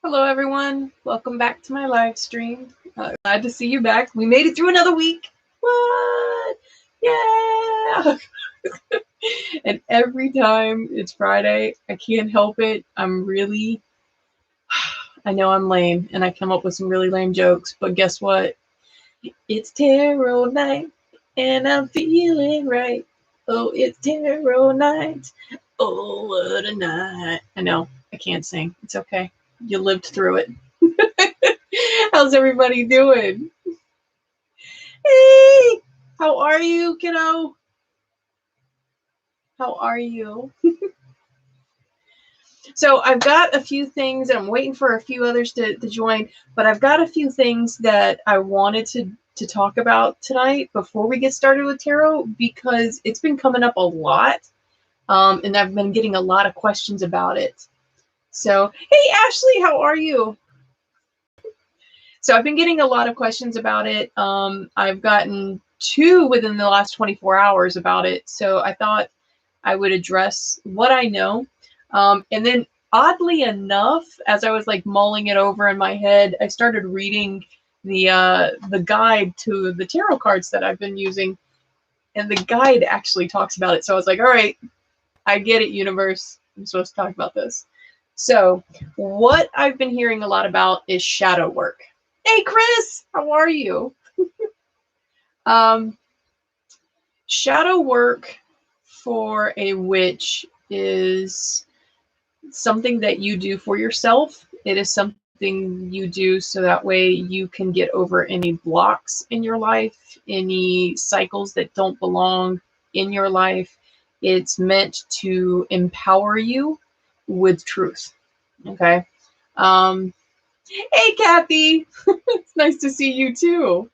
Hello, everyone. Welcome back to my live stream. Glad to see you back. We made it through another week. What? Yeah! And every time it's Friday, I can't help it. I know I'm lame, and I come up with some really lame jokes, but guess what? It's tarot night, and I'm feeling right. Oh, it's tarot night. Oh, what a night. I know, I can't sing. It's okay. You lived through it. How's everybody doing? Hey, how are you, kiddo? How are you? So I've got a few things, and I'm waiting for a few others to join, but I've got a few things that I wanted to talk about tonight before we get started with tarot, because it's been coming up a lot, and I've been getting a lot of questions about it. So, hey, Ashley, how are you? So I've been getting a lot of questions about it. I've gotten 2 within the last 24 hours about it. So I thought I would address what I know. And then oddly enough, as I was like mulling it over in my head, I started reading the guide to the tarot cards that I've been using. And the guide actually talks about it. So I was like, all right, I get it, universe. I'm supposed to talk about this. So what I've been hearing a lot about is shadow work. Hey, Chris, how are you? Shadow work for a witch is something that you do for yourself. It is something you do so that way you can get over any blocks in your life, any cycles that don't belong in your life. It's meant to empower you with truth. Okay. Hey, Kathy. It's nice to see you too.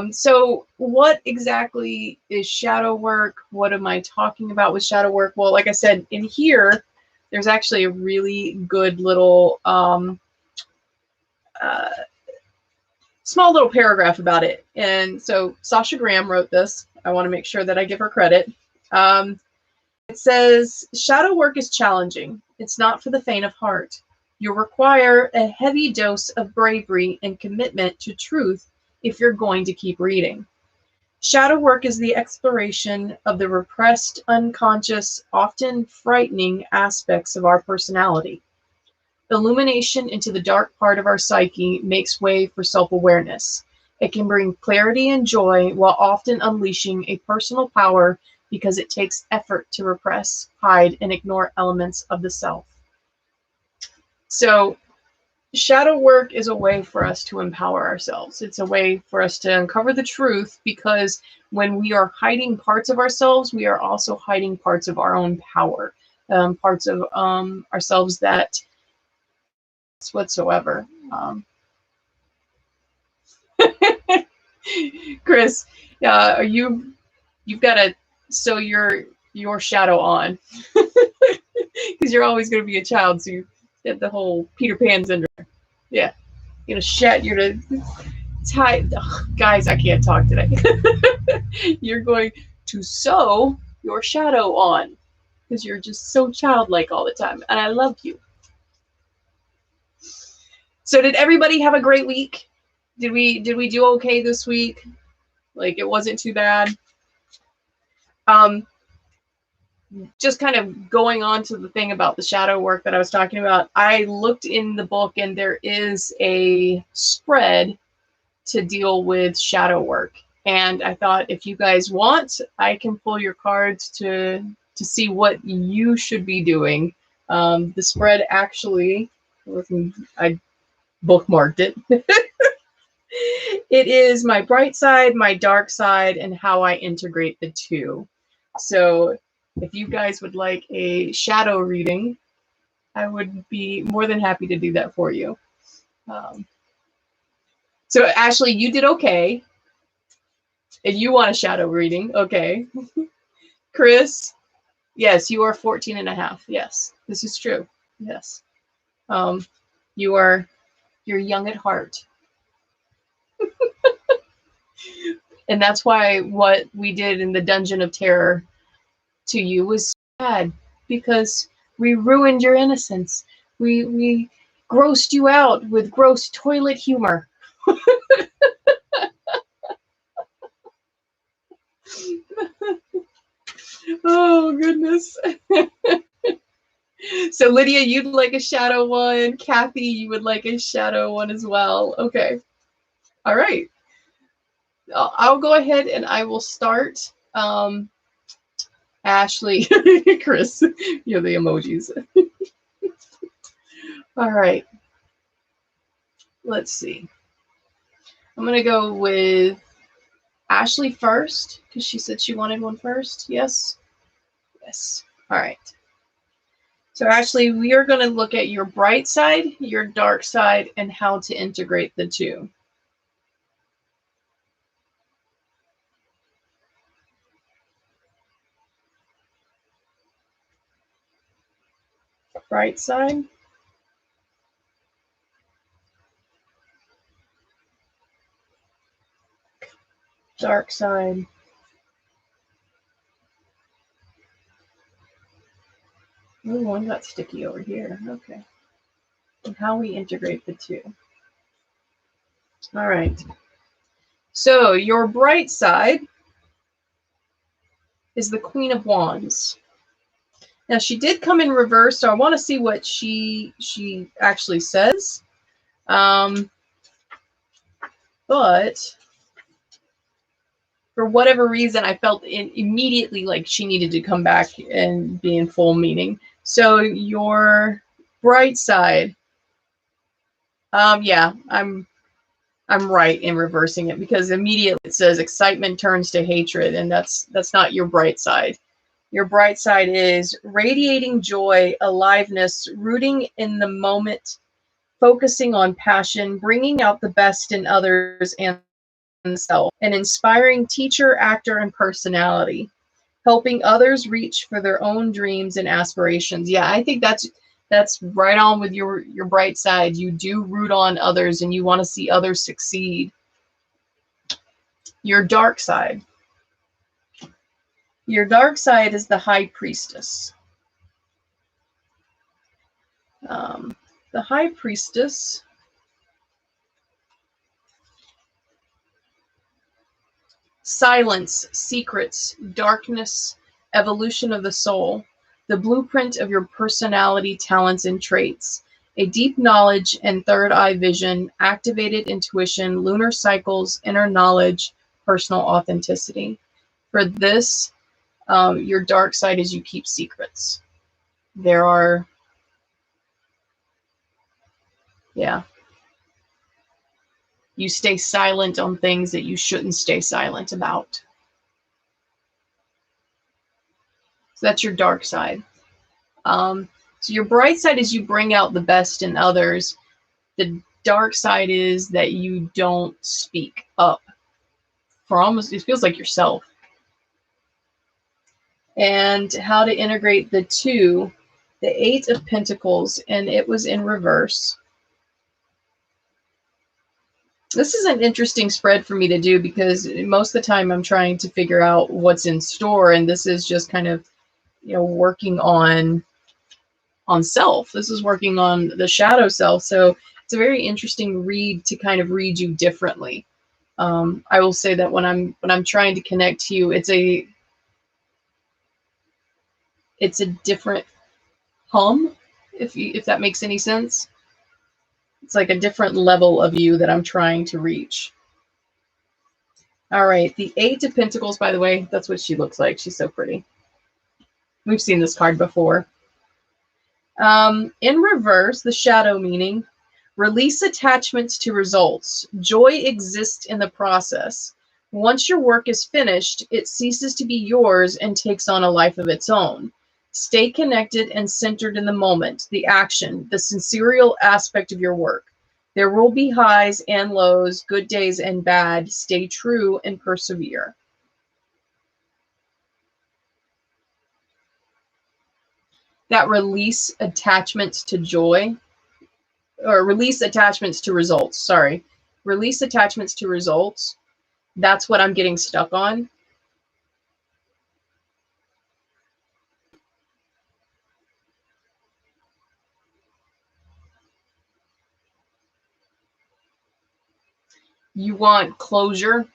So what exactly is shadow work? What am I talking about with shadow work? Well, like I said, in here, there's actually a really good little small little paragraph about it. And so Sasha Graham wrote this. I want to make sure that I give her credit. It says, shadow work is challenging. It's not for the faint of heart. You'll require a heavy dose of bravery and commitment to truth if you're going to keep reading. Shadow work is the exploration of the repressed, unconscious, often frightening aspects of our personality. Illumination into the dark part of our psyche makes way for self-awareness. It can bring clarity and joy while often unleashing a personal power because it takes effort to repress, hide, and ignore elements of the self. So shadow work is a way for us to empower ourselves. It's a way for us to uncover the truth, because when we are hiding parts of ourselves, we are also hiding parts of our own power, parts of ourselves that whatsoever. Chris, you've got to sew your shadow on, because you're always going to be a child, so you get the whole Peter Pan syndrome. Yeah, you're to tie. Ugh, guys, I can't talk today. You're going to sew your shadow on, because you're just so childlike all the time, and I love you. So did everybody have a great week? Did we do okay this week? Like, it wasn't too bad. Just kind of going on to the thing about the shadow work that I was talking about, I looked in the book, and there is a spread to deal with shadow work. And I thought, if you guys want, I can pull your cards to see what you should be doing. The spread actually, I bookmarked it. It is my bright side, my dark side, and how I integrate the two. So if you guys would like a shadow reading, I would be more than happy to do that for you. So Ashley, you did okay. And you want a shadow reading. Okay. Chris, yes, you are 14 and a half. Yes, this is true. Yes. You're young at heart. And that's why what we did in the Dungeon of Terror to you was bad, because we ruined your innocence. We grossed you out with gross toilet humor. Oh, goodness. So, Lydia, you'd like a shadow one. Kathy, you would like a shadow one as well. Okay. All right. I'll go ahead and I will start. Ashley, Chris, you know, the emojis. All right. Let's see. I'm going to go with Ashley first because she said she wanted one first. Yes? Yes. All right. So, Ashley, we are going to look at your bright side, your dark side, and how to integrate the two. Bright side. Dark side. Oh, one got sticky over here. Okay. And how we integrate the two. All right. So your bright side is the Queen of Wands. Now she did come in reverse, so I want to see what she actually says. But for whatever reason, I felt immediately like she needed to come back and be in full meaning. So your bright side, yeah, I'm right in reversing it because immediately it says excitement turns to hatred, and that's not your bright side. Your bright side is radiating joy, aliveness, rooting in the moment, focusing on passion, bringing out the best in others and self, an inspiring teacher, actor, and personality, helping others reach for their own dreams and aspirations. Yeah, I think that's right on with your bright side. You do root on others and you want to see others succeed. Your dark side. Your dark side is the High Priestess. The High Priestess silence, secrets, darkness, evolution of the soul, the blueprint of your personality, talents, and traits, a deep knowledge and third eye vision, activated intuition, lunar cycles, inner knowledge, personal authenticity. For this, your dark side is you keep secrets. There are, yeah. You stay silent on things that you shouldn't stay silent about. So that's your dark side. So your bright side is you bring out the best in others. The dark side is that you don't speak up for almost, it feels like yourself. And how to integrate the two, the Eight of Pentacles, and it was in reverse. This is an interesting spread for me to do because most of the time I'm trying to figure out what's in store, and this is just kind of, you know, working on self. This is working on the shadow self. So it's a very interesting read to kind of read you differently. I will say that when I'm trying to connect to you, it's a different hum, if that makes any sense. It's like a different level of you that I'm trying to reach. All right, the Eight of Pentacles, by the way, that's what she looks like. She's so pretty. We've seen this card before. In reverse, the shadow meaning, release attachments to results. Joy exists in the process. Once your work is finished, it ceases to be yours and takes on a life of its own. Stay connected and centered in the moment, the action, the sensorial aspect of your work. There will be highs and lows, good days and bad. Stay true and persevere. That release attachments to joy, or release attachments to results. Sorry. Release attachments to results. That's what I'm getting stuck on. you want closure,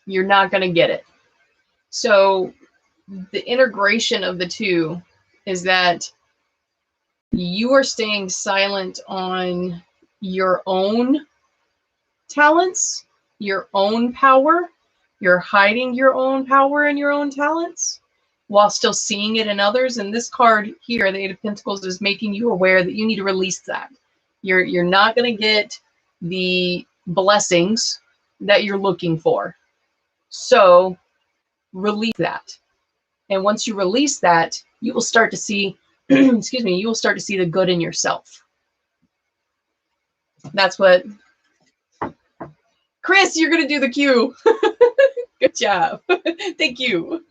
you're not going to get it. So the integration of the two is that you are staying silent on your own talents, your own power. You're hiding your own power and your own talents while still seeing it in others. And this card here, the Eight of Pentacles, is making you aware that you need to release that. You're not going to get the blessings that you're looking for. So release that. And once you release that, you will start to see, excuse me, you will start to see the good in yourself. That's what, Chris, you're going to do the cue. Good job. Thank you.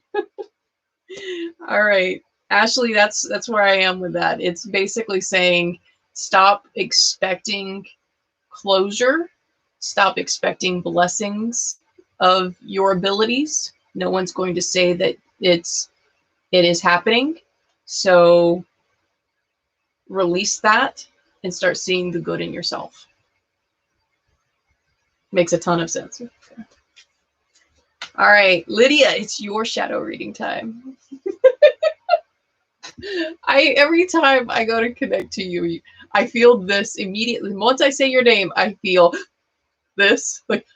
All right. Ashley, that's where I am with that. It's basically saying stop expecting closure. Stop expecting blessings of your abilities. No one's going to say that it is happening. So release that and start seeing the good in yourself. Makes a ton of sense. All right, Lydia, it's your shadow reading time. Every time I go to connect to you, I feel this immediately. Once I say your name, I feel this, like,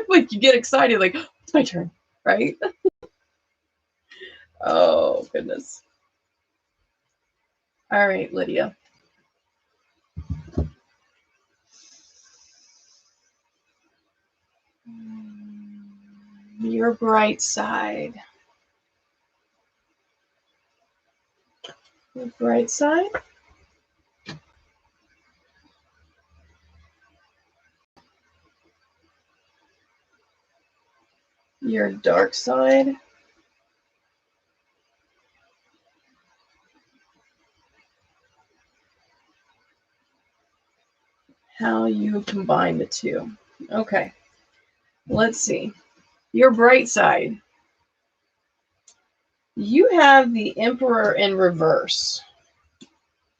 like you get excited, like, it's my turn, right? Oh, goodness. All right, Lydia. Your bright side. Your bright side. Your dark side. How you combine the two. Okay, let's see. Your bright side. You have the Emperor in reverse.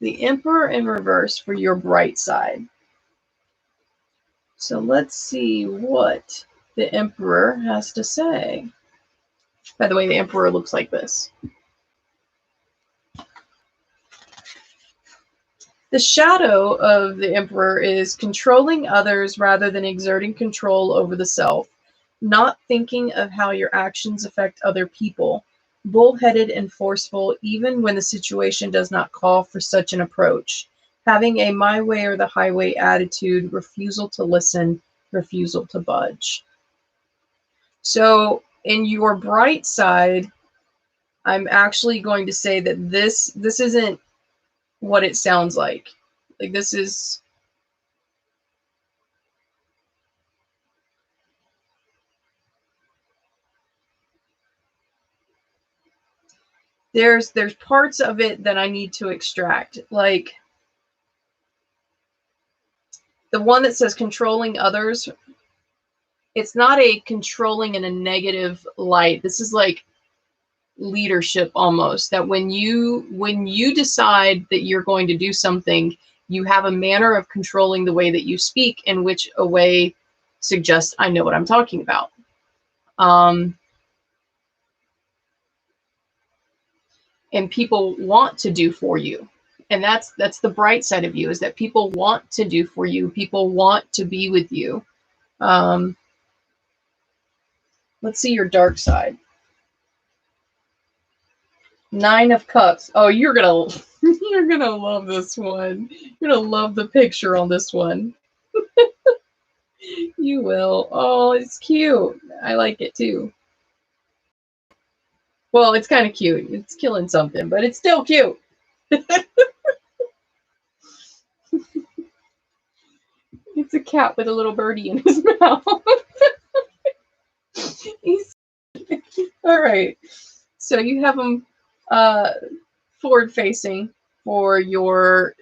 The Emperor in reverse for your bright side. So let's see what the Emperor has to say. By the way, the Emperor looks like this. The shadow of the Emperor is controlling others rather than exerting control over the self, not thinking of how your actions affect other people, bullheaded and forceful even when the situation does not call for such an approach, having a my way or the highway attitude, refusal to listen, refusal to budge. So in your bright side, I'm actually going to say that this isn't what it sounds like. Like this is, there's parts of it that I need to extract. Like the one that says controlling others, it's not a controlling in a negative light. This is like leadership almost, that when you decide that you're going to do something, you have a manner of controlling the way that you speak, in which a way suggests I know what I'm talking about. And people want to do for you. And that's the bright side of you, is that people want to do for you. People want to be with you. Let's see your dark side. Nine of Cups. Oh, you're gonna love this one. You're gonna love the picture on this one. You will. Oh, it's cute. I like it too. Well, it's kind of cute. It's killing something, but it's still cute. It's a cat with a little birdie in his mouth. All right. So you have them forward facing for your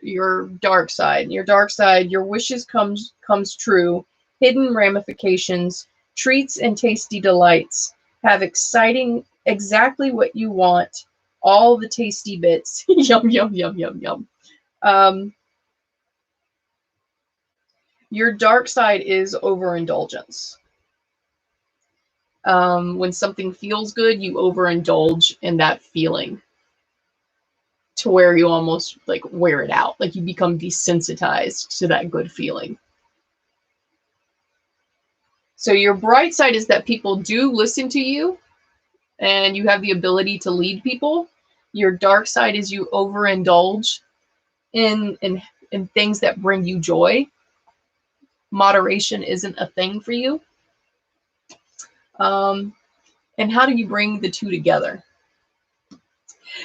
dark side. Your dark side, your wishes comes true. Hidden ramifications, treats and tasty delights. Have exciting, exactly what you want. All the tasty bits. Yum, yum, yum, yum, yum. Your dark side is overindulgence. When something feels good, you overindulge in that feeling to where you almost like wear it out. Like you become desensitized to that good feeling. So your bright side is that people do listen to you and you have the ability to lead people. Your dark side is you overindulge in things that bring you joy. Moderation isn't a thing for you. And how do you bring the two together?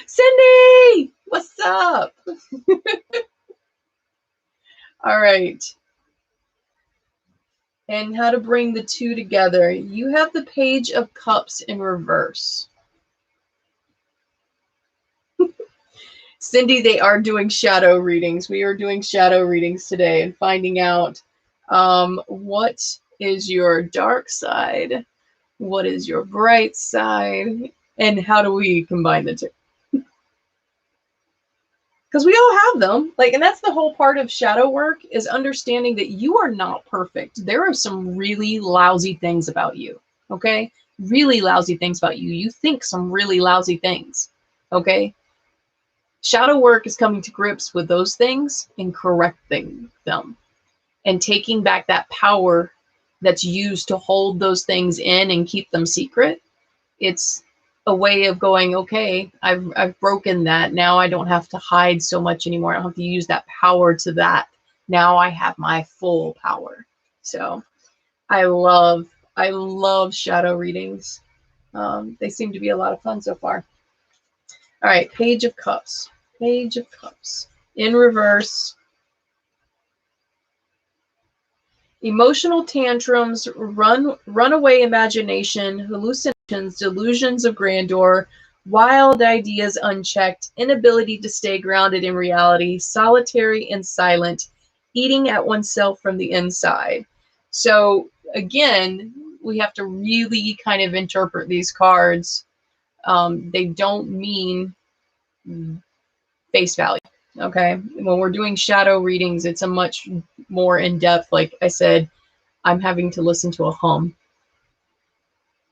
Cindy, what's up? All right. And how to bring the two together. You have the Page of Cups in reverse. Cindy, they are doing shadow readings. We are doing shadow readings today and finding out what is your dark side, what is your bright side, and how do we combine the two? Because we all have them. Like, and that's the whole part of shadow work, is understanding that you are not perfect. There are some really lousy things about you, okay? Really lousy things about you. You think some really lousy things, okay? Shadow work is coming to grips with those things and correcting them and taking back that power that's used to hold those things in and keep them secret. It's a way of going, okay, I've broken that. Now I don't have to hide so much anymore. I don't have to use that power to that. Now I have my full power. So I love shadow readings. They seem to be a lot of fun so far. All right, Page of Cups. Page of Cups. In reverse. Emotional tantrums, runaway imagination, hallucinations, delusions of grandeur, wild ideas unchecked, inability to stay grounded in reality, solitary and silent, eating at oneself from the inside. So again, we have to really kind of interpret these cards. They don't mean face value. Okay. When we're doing shadow readings, it's a much more in-depth. Like I said, I'm having to listen to a hum.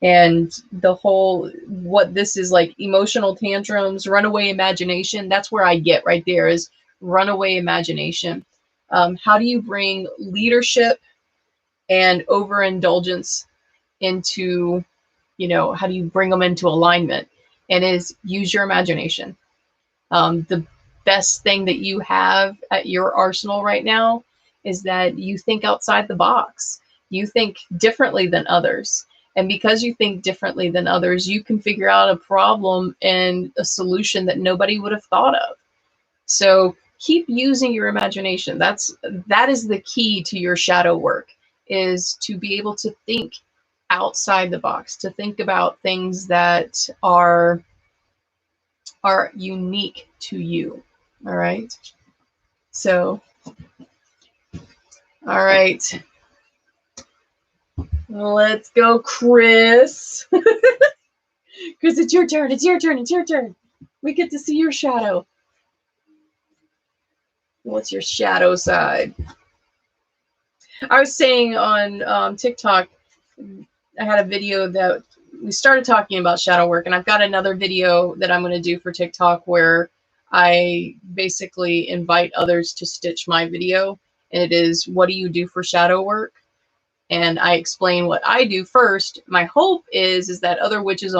And the whole, what this is like, emotional tantrums, runaway imagination, that's where I get right there, is runaway imagination. How do you bring leadership and overindulgence into, you know, how do you bring them into alignment? And is use your imagination. The best thing that you have at your arsenal right now is that you think outside the box. You think differently than others. And because you think differently than others, you can figure out a problem and a solution that nobody would have thought of. So keep using your imagination. That is the key to your shadow work, is to be able to think outside the box, to think about things that are unique to you. All right. So, all right. Let's go, Chris. Chris, it's your turn. It's your turn. It's your turn. We get to see your shadow. What's your shadow side? I was saying on TikTok, I had a video that we started talking about shadow work, and I've got another video that I'm going to do for TikTok where I basically invite others to stitch my video, and it is, what do you do for shadow work? And I explain what I do first. My hope is that other witches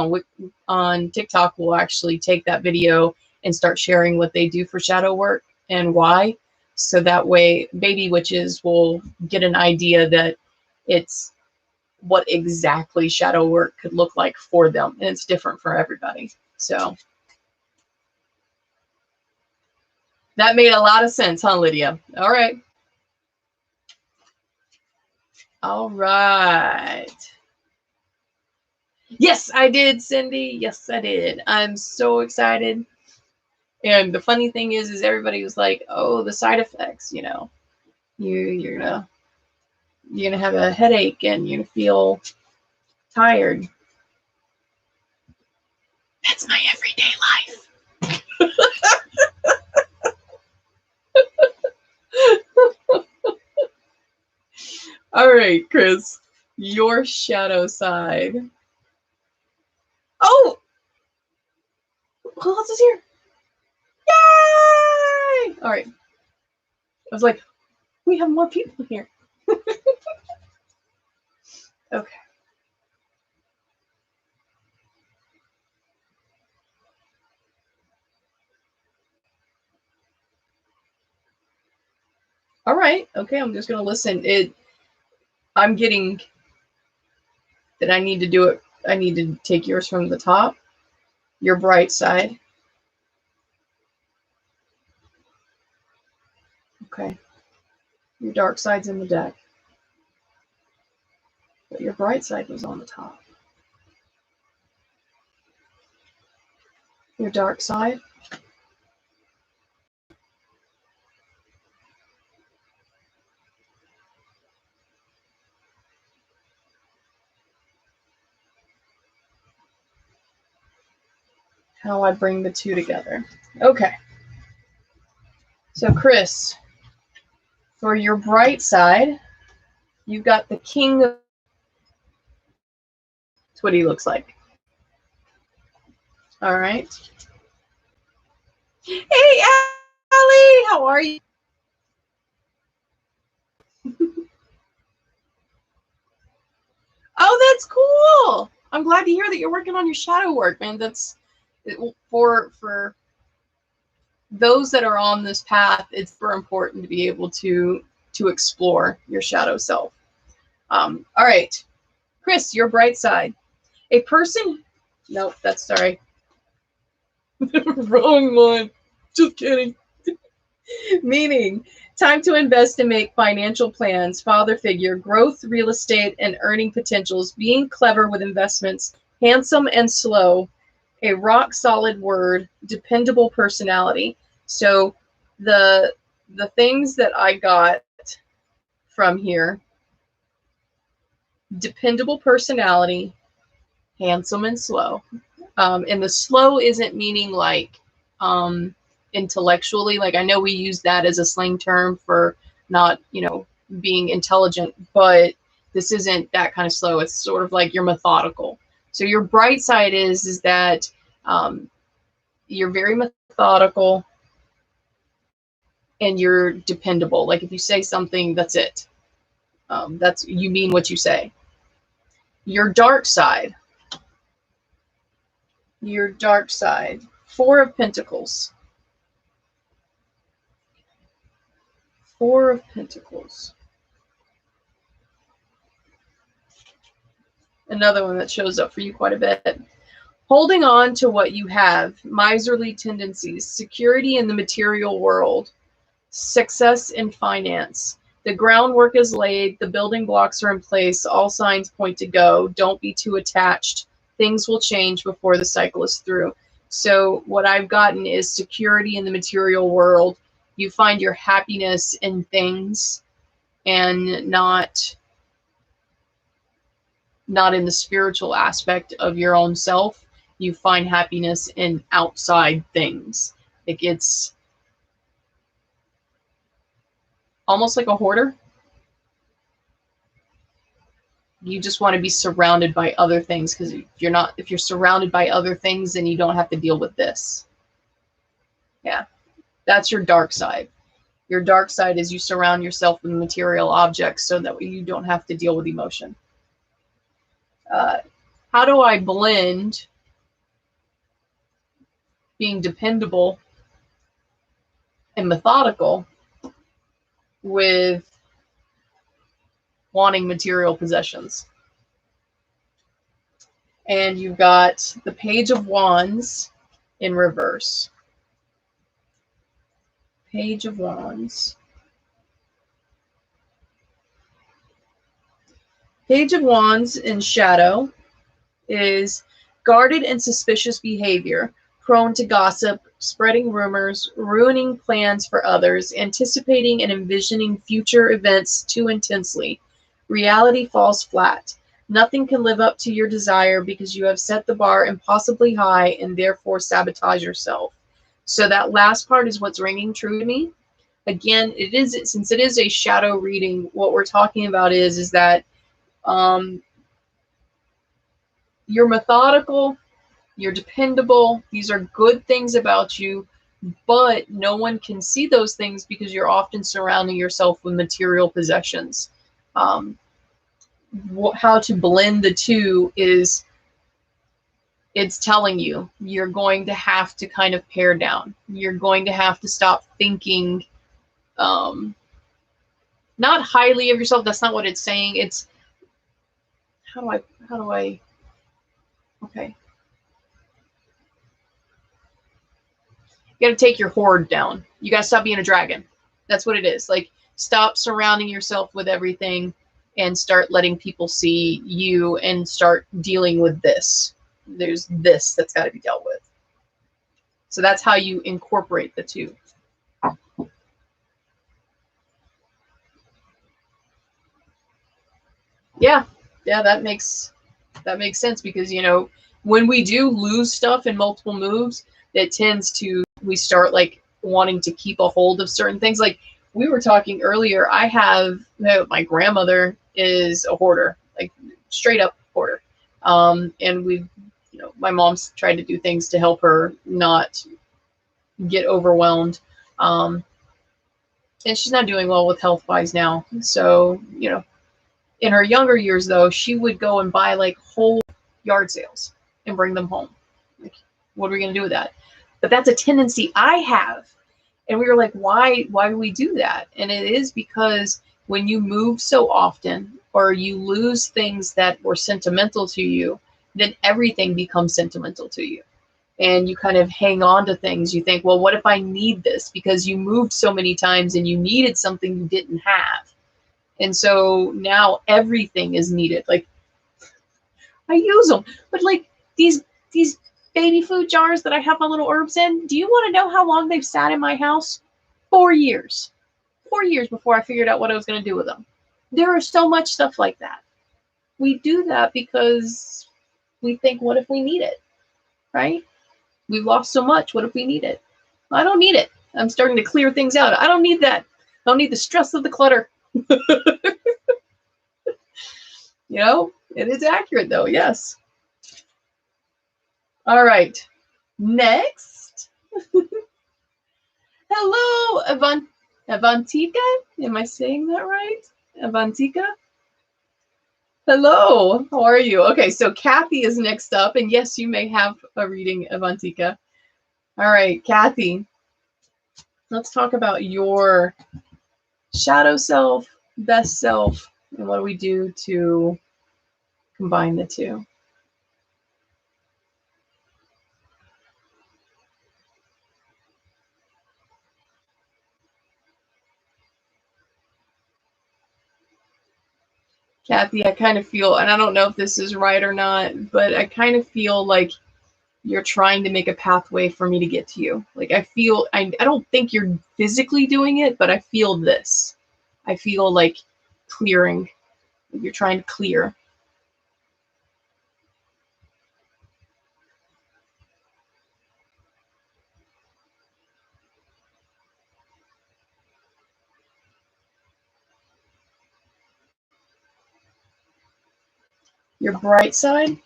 on TikTok will actually take that video and start sharing what they do for shadow work and why. So that way baby witches will get an idea that it's what exactly shadow work could look like for them. And it's different for everybody. So that made a lot of sense, huh, Lydia? All right. All right. Yes, I did, Cindy. Yes, I did. I'm so excited. And the funny thing is everybody was like, "Oh, the side effects, you know, you're gonna have a headache and you're gonna feel tired." That's my everyday life. All right, Chris, your shadow side. Oh, who else is here? Yay! All right. I was like, we have more people here. Okay. All right. Okay, I'm just gonna listen. I'm getting that I need to do it. I need to take yours from the top. Your bright side. Okay. Your dark side's in the deck. But your bright side was on the top. Your dark side. How I bring the two together. Okay. So Chris, for your bright side, you've got the King of... That's what he looks like. All right. Hey, Allie, how are you? Oh, that's cool. I'm glad to hear that you're working on your shadow work, man. That's for those that are on this path. It's super important to be able to explore your shadow self. All right, Chris, your bright side. A person. Nope, that's sorry. Wrong one. Just kidding. Meaning, time to invest and make financial plans, father figure, growth, real estate, and earning potentials, being clever with investments, handsome and slow, a rock solid word, dependable personality. So the things that I got from here: dependable personality, handsome and slow. And the slow isn't meaning like intellectually. Like, I know we use that as a slang term for not, being intelligent, but this isn't that kind of slow. It's sort of like you're methodical. So your bright side is that you're very methodical and you're dependable. Like, if you say something, that's it. That's, you mean what you say. Your dark side. Your dark side. Four of Pentacles. Four of Pentacles. Another one that shows up for you quite a bit. Holding on to what you have, miserly tendencies, security in the material world, success in finance. The groundwork is laid, the building blocks are in place, all signs point to go. Don't be too attached. Things will change before the cycle is through. So what I've gotten is security in the material world. You find your happiness in things and not in the spiritual aspect of your own self. You find happiness in outside things. Like, it's almost like a hoarder. You just want to be surrounded by other things, because if you're surrounded by other things, then you don't have to deal with this. Yeah, that's your dark side. Your dark side is you surround yourself with material objects so that you don't have to deal with emotion. How do I blend being dependable and methodical with wanting material possessions? And you've got the Page of Wands in reverse. Page of Wands. Page of Wands in shadow is guarded and suspicious behavior, prone to gossip, spreading rumors, ruining plans for others, anticipating and envisioning future events too intensely. Reality falls flat. Nothing can live up to your desire because you have set the bar impossibly high and therefore sabotage yourself. So that last part is what's ringing true to me. Again, since it is a shadow reading, what we're talking about is that you're methodical, you're dependable. These are good things about you, but no one can see those things because you're often surrounding yourself with material possessions. How to blend the two is, it's telling you you're going to have to kind of pare down. You're going to have to stop thinking not highly of yourself. That's not what it's saying. It's how do I okay. You got to take your hoard down. You got to stop being a dragon. That's what it is. Like, stop surrounding yourself with everything and start letting people see you and start dealing with this. There's this that's got to be dealt with. So that's how you incorporate the two. Yeah, that makes sense, because, you know, when we do lose stuff in multiple moves, it tends to, we start like wanting to keep a hold of certain things. Like we were talking earlier, I have, my grandmother is a hoarder, like straight up hoarder. And we've, you know, my mom's tried to do things to help her not get overwhelmed. And she's not doing well with health wise now. So, you know, in her younger years, though, she would go and buy like whole yard sales and bring them home. Like, what are we going to do with that? But that's a tendency I have. And we were like, why do we do that? And it is because when you move so often, or you lose things that were sentimental to you, then everything becomes sentimental to you. And you kind of hang on to things. You think, well, what if I need this? Because you moved so many times and you needed something you didn't have. And so now everything is needed. Like, I use them, but like these baby food jars that I have my little herbs in, do you want to know how long they've sat in my house? 4 years. 4 years before I figured out what I was going to do with them. There is so much stuff like that. We do that because we think, what if we need it? Right? We've lost so much. What if we need it? I don't need it. I'm starting to clear things out. I don't need that. I don't need the stress of the clutter. You know, it is accurate though. Yes. All right. Next. Hello, Avantika. Am I saying that right? Avantika. Hello. How are you? Okay, so Kathy is next up, and yes, you may have a reading, Avantika. All right, Kathy. Let's talk about your shadow self, best self, and what do we do to combine the two? Kathy, I kind of feel, and I don't know if this is right or not, but I kind of feel like you're trying to make a pathway for me to get to you. Like I feel, I don't think you're physically doing it, but I feel this. I feel like clearing. You're trying to clear. Your bright side.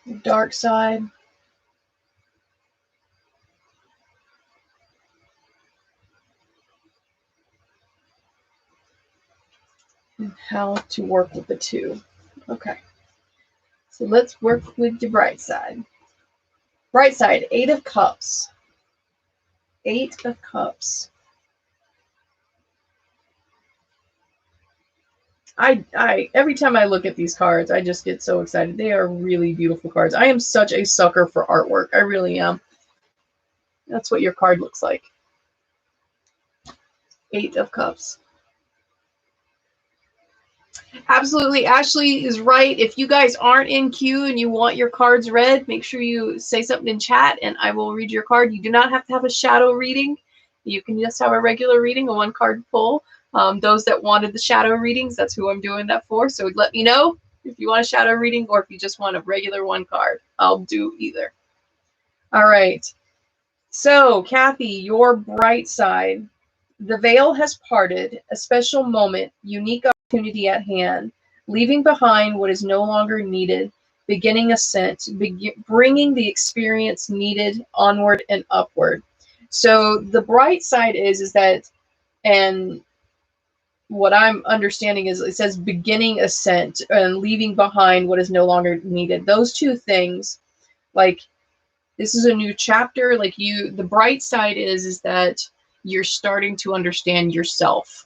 Your dark side. And how to work with the two. Okay. So let's work with your bright side. Bright side, 8 of Cups. 8 of Cups. I every time I look at these cards, I just get so excited. They are really beautiful cards. I am such a sucker for artwork. I really am. That's what your card looks like. 8 of Cups. Absolutely. Ashley is right. If you guys aren't in queue and you want your cards read, make sure you say something in chat and I will read your card. You do not have to have a shadow reading. You can just have a regular reading, a 1 card pull. Those that wanted the shadow readings, that's who I'm doing that for. So let me know. If you want a shadow reading or if you just want a regular one card, I'll do either. All right. So, Kathy, your bright side. The veil has parted, a special moment, unique opportunity at hand, leaving behind what is no longer needed, beginning ascent, bringing the experience needed onward and upward. So the bright side is that, and what I'm understanding is it says beginning ascent and leaving behind what is no longer needed. Those two things, like, this is a new chapter. Like, the bright side is that you're starting to understand yourself.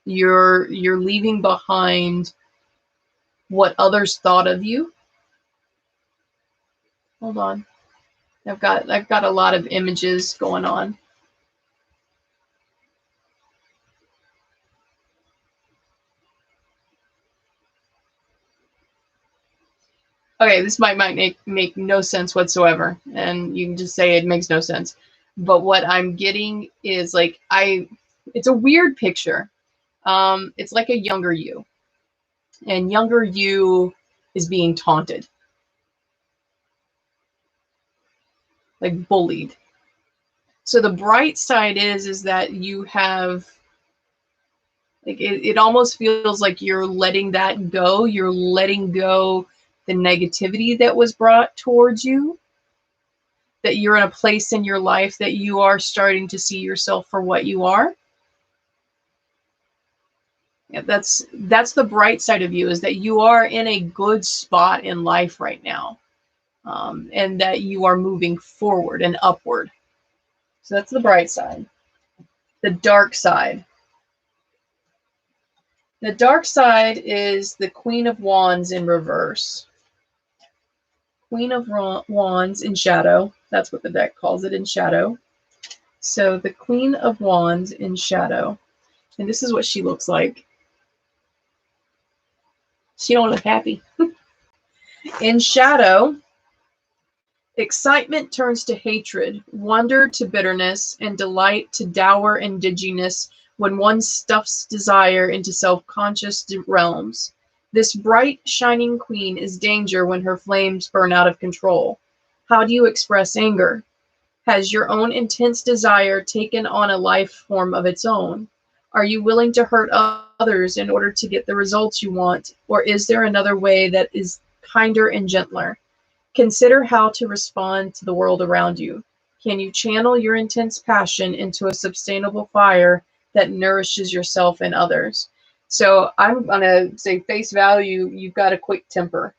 You're leaving behind what others thought of you. Hold on. I've got a lot of images going on. Okay, this might make no sense whatsoever, and you can just say it makes no sense. But what I'm getting is, like, it's a weird picture. It's like a younger you, and younger you is being taunted, like bullied. So the bright side is that you have, like, it almost feels like you're letting that go. You're letting go the negativity that was brought towards you, that you're in a place in your life that you are starting to see yourself for what you are. Yeah, that's the bright side of you, is that you are in a good spot in life right now, and that you are moving forward and upward. So that's the bright side. The dark side. The dark side is the Queen of Wands in reverse. Queen of Wands in shadow. That's what the deck calls it, in shadow. So the Queen of Wands in shadow. And this is what she looks like. She don't look happy. In shadow, excitement turns to hatred, wonder to bitterness, and delight to dour and dinginess when one stuffs desire into self-conscious realms. This bright, shining queen is danger when her flames burn out of control. How do you express anger? Has your own intense desire taken on a life form of its own? Are you willing to hurt others in order to get the results you want? Or is there another way that is kinder and gentler? Consider how to respond to the world around you. Can you channel your intense passion into a sustainable fire that nourishes yourself and others? So I'm going to say, face value, you've got a quick temper.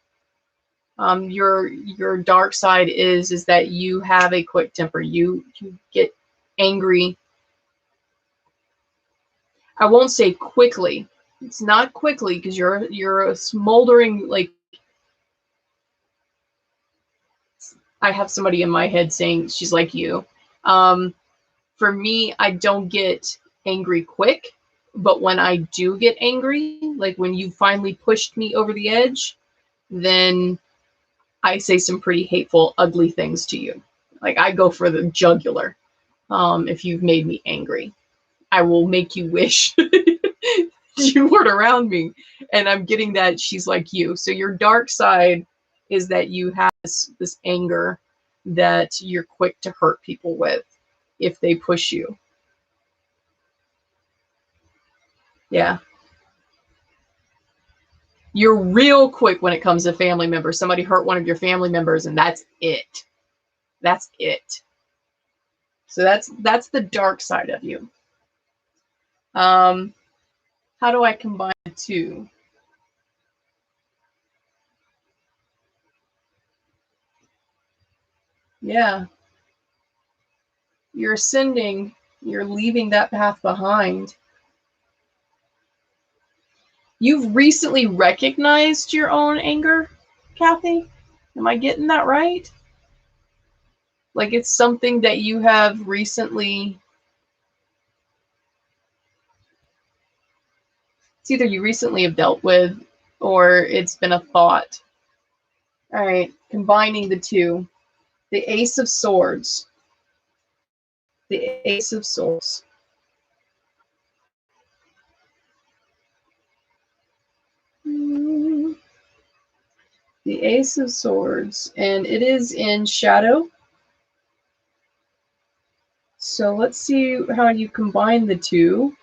Your dark side is that you have a quick temper. You get angry. I won't say quickly. It's not quickly, because you're a smoldering, like, I have somebody in my head saying she's like you. For me, I don't get angry quick, but when I do get angry, like when you finally pushed me over the edge, then I say some pretty hateful, ugly things to you. Like, I go for the jugular. If you've made me angry, I will make you wish you weren't around me. And I'm getting that she's like you. So your dark side is that you have this anger that you're quick to hurt people with if they push you. Yeah. You're real quick when it comes to family members. Somebody hurt one of your family members, and that's it. That's it. So that's the dark side of you. How do I combine the two? Yeah. You're ascending. You're leaving that path behind. You've recently recognized your own anger, Kathy? Am I getting that right? Like, it's something that you have recently, it's either you recently have dealt with or it's been a thought. All right, combining the two. The Ace of Swords. The Ace of Swords. The Ace of Swords, and it is in shadow. So let's see how you combine the two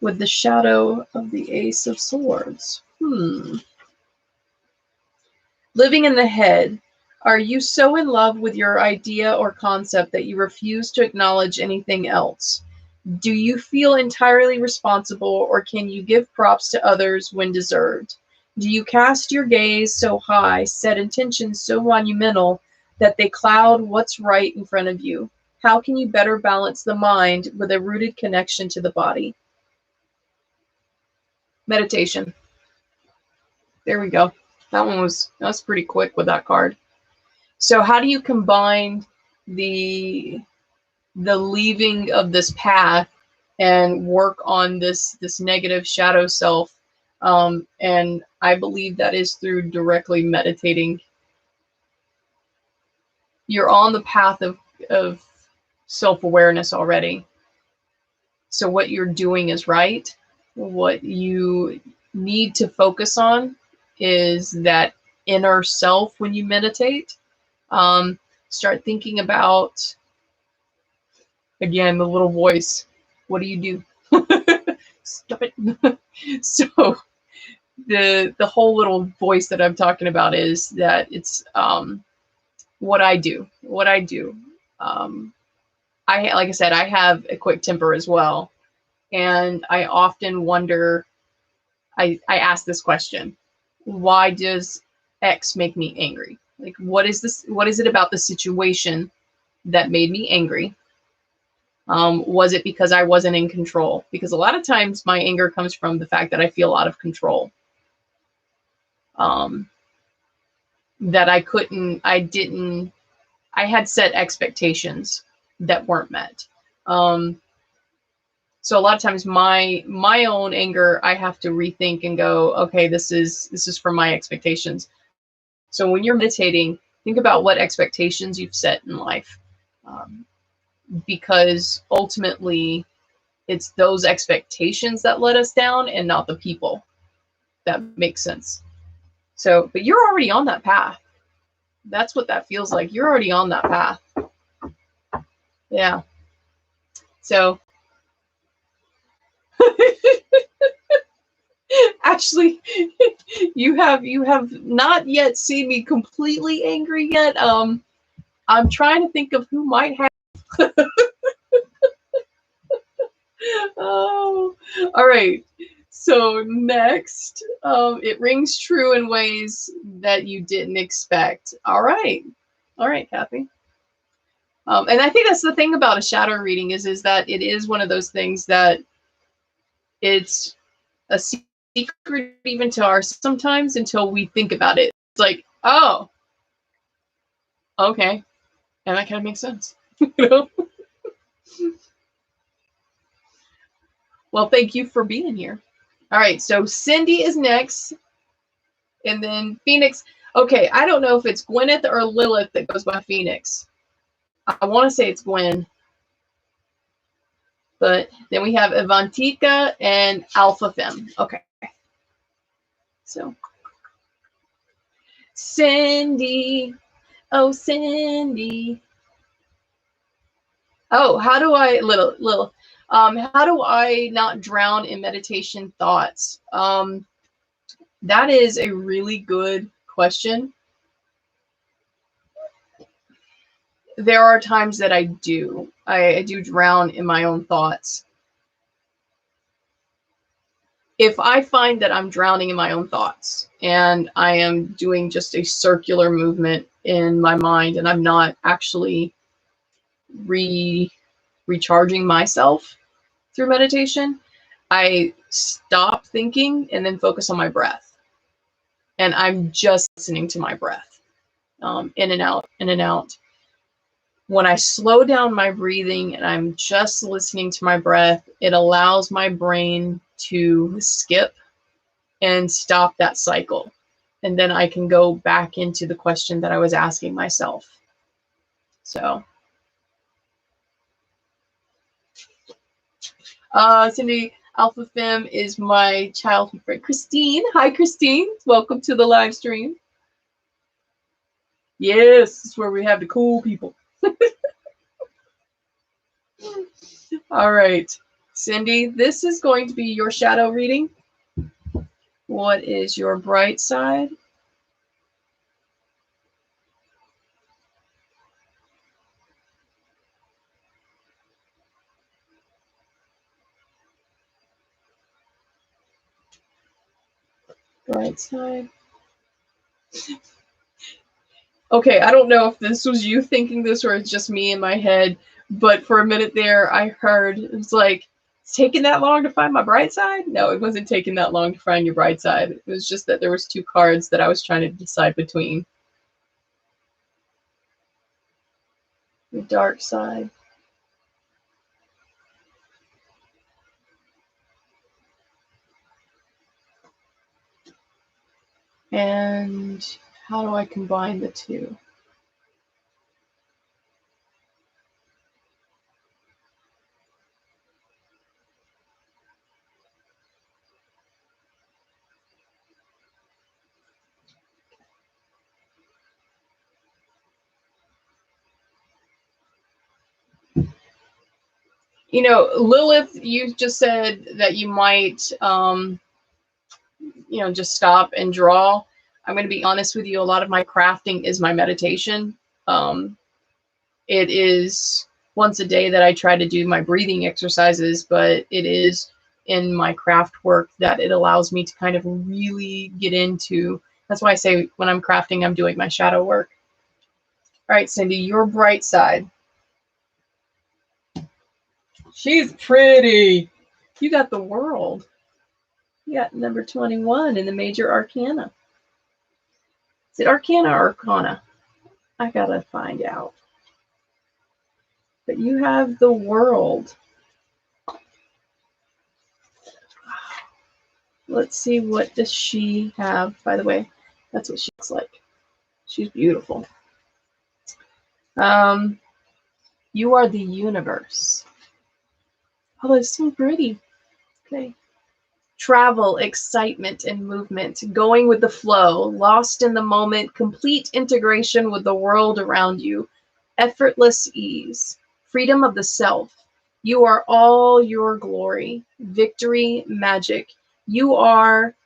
with the shadow of the Ace of Swords. Living in the head. Are you so in love with your idea or concept that you refuse to acknowledge anything else? Do you feel entirely responsible, or can you give props to others when deserved? Do you cast your gaze so high, set intentions so monumental that they cloud what's right in front of you? How can you better balance the mind with a rooted connection to the body? Meditation. There we go. That was pretty quick with that card. So how do you combine the leaving of this path and work on this negative shadow self? And I believe that is through directly meditating. You're on the path of self-awareness already. So what you're doing is right. What you need to focus on is that inner self when you meditate. Start thinking about, again, the little voice. What do you do? Stop it. So the whole little voice that I'm talking about is that it's what I do. Like I said, I have a quick temper as well, and I often wonder. I ask this question: why does X make me angry? Like, what is this? What is it about the situation that made me angry? Was it because I wasn't in control? Because a lot of times my anger comes from the fact that I feel out of control. That I had set expectations that weren't met. So a lot of times my own anger, I have to rethink and go, okay, this is from my expectations. So when you're meditating, think about what expectations you've set in life. Because ultimately it's those expectations that let us down and not the people. That makes sense. So, but you're already on that path. That's what that feels like. You're already on that path. Yeah. So actually, you have not yet seen me completely angry yet. I'm trying to think of who might have. Oh, all right. So next, it rings true in ways that you didn't expect. All right, Kathy. And I think that's the thing about a shadow reading is that it is one of those things that it's a secret even to ours sometimes until we think about it. It's like, oh, okay, and that kind of makes sense, you know. Well, thank you for being here. All right, so Cindy is next, and then Phoenix. Okay, I don't know if it's Gwyneth or Lilith that goes by Phoenix. I want to say it's Gwen. But then we have Avantika and Alpha Femme. Okay. So Cindy. Oh, Cindy. Oh, how do I how do I not drown in meditation thoughts? That is a really good question. There are times that I do. I do drown in my own thoughts. If I find that I'm drowning in my own thoughts and I am doing just a circular movement in my mind and I'm not actually recharging myself through meditation, I stop thinking and then focus on my breath. And I'm just listening to my breath, in and out, in and out. When I slow down my breathing and I'm just listening to my breath, it allows my brain to skip and stop that cycle. And then I can go back into the question that I was asking myself. So, Cindy, Alpha Femme is my childhood friend, Christine. Hi, Christine. Welcome to the live stream. Yes, this is where we have the cool people. All right, Cindy, this is going to be your shadow reading. What is your bright side? Bright side. Okay, I don't know if this was you thinking this or it's just me in my head, but for a minute there, I heard it was like, it's taking that long to find my bright side? No, it wasn't taking that long to find your bright side. It was just that there was two cards that I was trying to decide between. Your dark side. And how do I combine the two? You know, Lilith, you just said that you might, just stop and draw. I'm going to be honest with you. A lot of my crafting is my meditation. It is once a day that I try to do my breathing exercises, but it is in my craft work that it allows me to kind of really get into. That's why I say when I'm crafting, I'm doing my shadow work. All right, Cindy, your bright side. She's pretty. You got the World. You got number 21 in the major arcana. Is it arcana or arcana? I gotta find out. But you have the World. Let's see, what does she have? By the way, that's what she looks like. She's beautiful. You are the universe. Oh, that's so pretty. Okay. Travel, excitement, and movement, going with the flow, lost in the moment, complete integration with the world around you, effortless ease, freedom of the self. You are all your glory, victory, magic. You are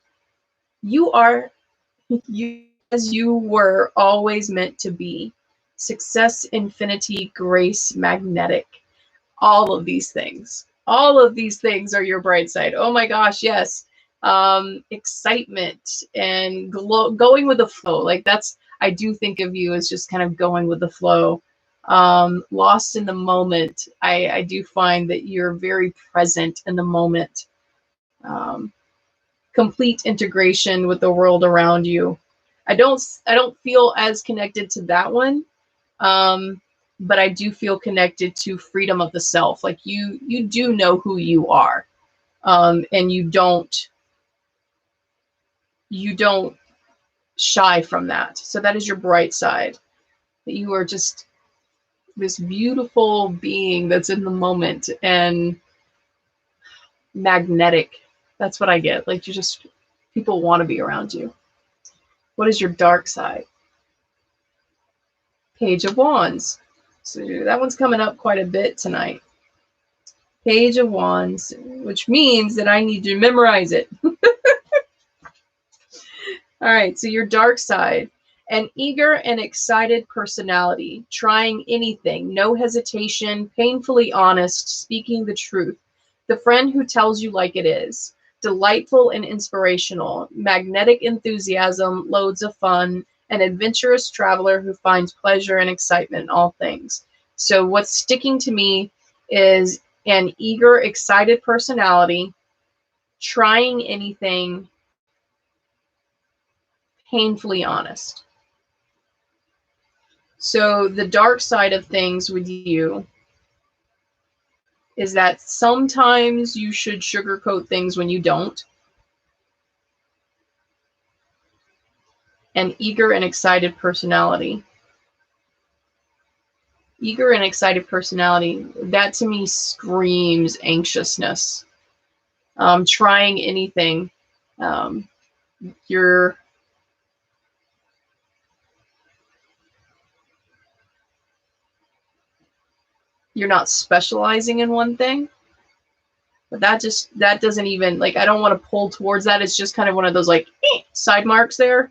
you as you were always meant to be. Success, infinity, grace, magnetic. All of these things. All of these things are your bright side. Oh my gosh, yes. Excitement and going with the flow. Like that's, I do think of you as just kind of going with the flow. Lost in the moment. I do find that you're very present in the moment. Complete integration with the world around you. I don't feel as connected to that one. But I do feel connected to freedom of the self. Like you do know who you are. And you don't shy from that. So that is your bright side. That you are just this beautiful being that's in the moment and magnetic. That's what I get. Like you just, people want to be around you. What is your dark side? Page of Wands. So that one's coming up quite a bit tonight. Page of Wands, which means that I need to memorize it. All right, so your dark side. An eager and excited personality, trying anything, no hesitation, painfully honest, speaking the truth. The friend who tells you like it is. Delightful and inspirational, magnetic enthusiasm, loads of fun, an adventurous traveler who finds pleasure and excitement in all things. So what's sticking to me is an eager, excited personality, trying anything, painfully honest. So the dark side of things with you is that sometimes you should sugarcoat things when you don't. An eager and excited personality. Eager and excited personality, that to me screams anxiousness. trying anything. You're not specializing in one thing. But that doesn't even, like, I don't want to pull towards that. It's just kind of one of those, like, side marks there.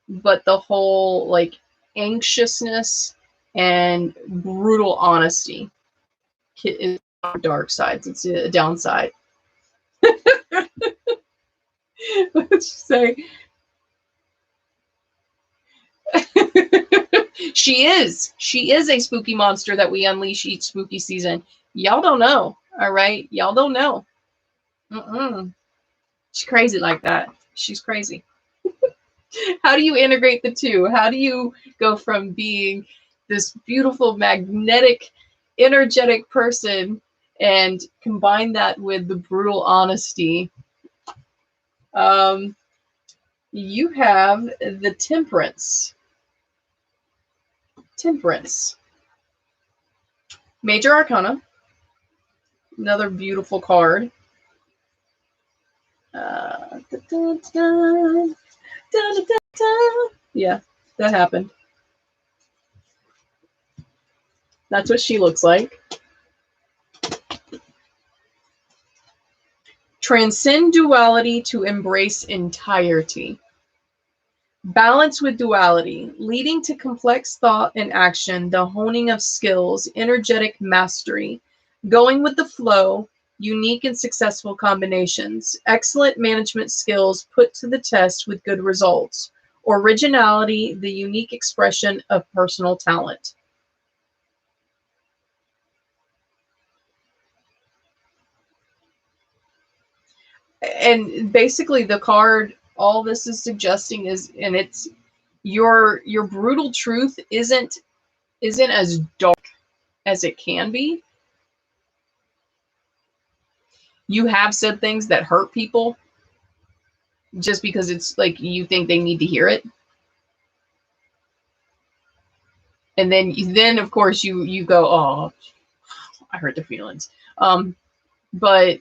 But the whole, like, anxiousness and brutal honesty is dark sides. It's a downside. Let's say. She is a spooky monster that we unleash each spooky season. Y'all don't know. All right. Y'all don't know. She's crazy like that. She's crazy. How do you integrate the two? How do you go from being this beautiful, magnetic, energetic person and combine that with the brutal honesty? You have the Temperance. Temperance. Major Arcana. Another beautiful card. Yeah, that happened. That's what she looks like. Transcend duality to embrace entirety. Balance with duality, leading to complex thought and action, the honing of skills, energetic mastery, going with the flow, unique and successful combinations, excellent management skills put to the test with good results, originality, the unique expression of personal talent. And basically the card, all this is suggesting is, and it's your brutal truth isn't as dark as it can be. You have said things that hurt people just because it's like you think they need to hear it. And then of course you go, oh, I hurt their feelings. But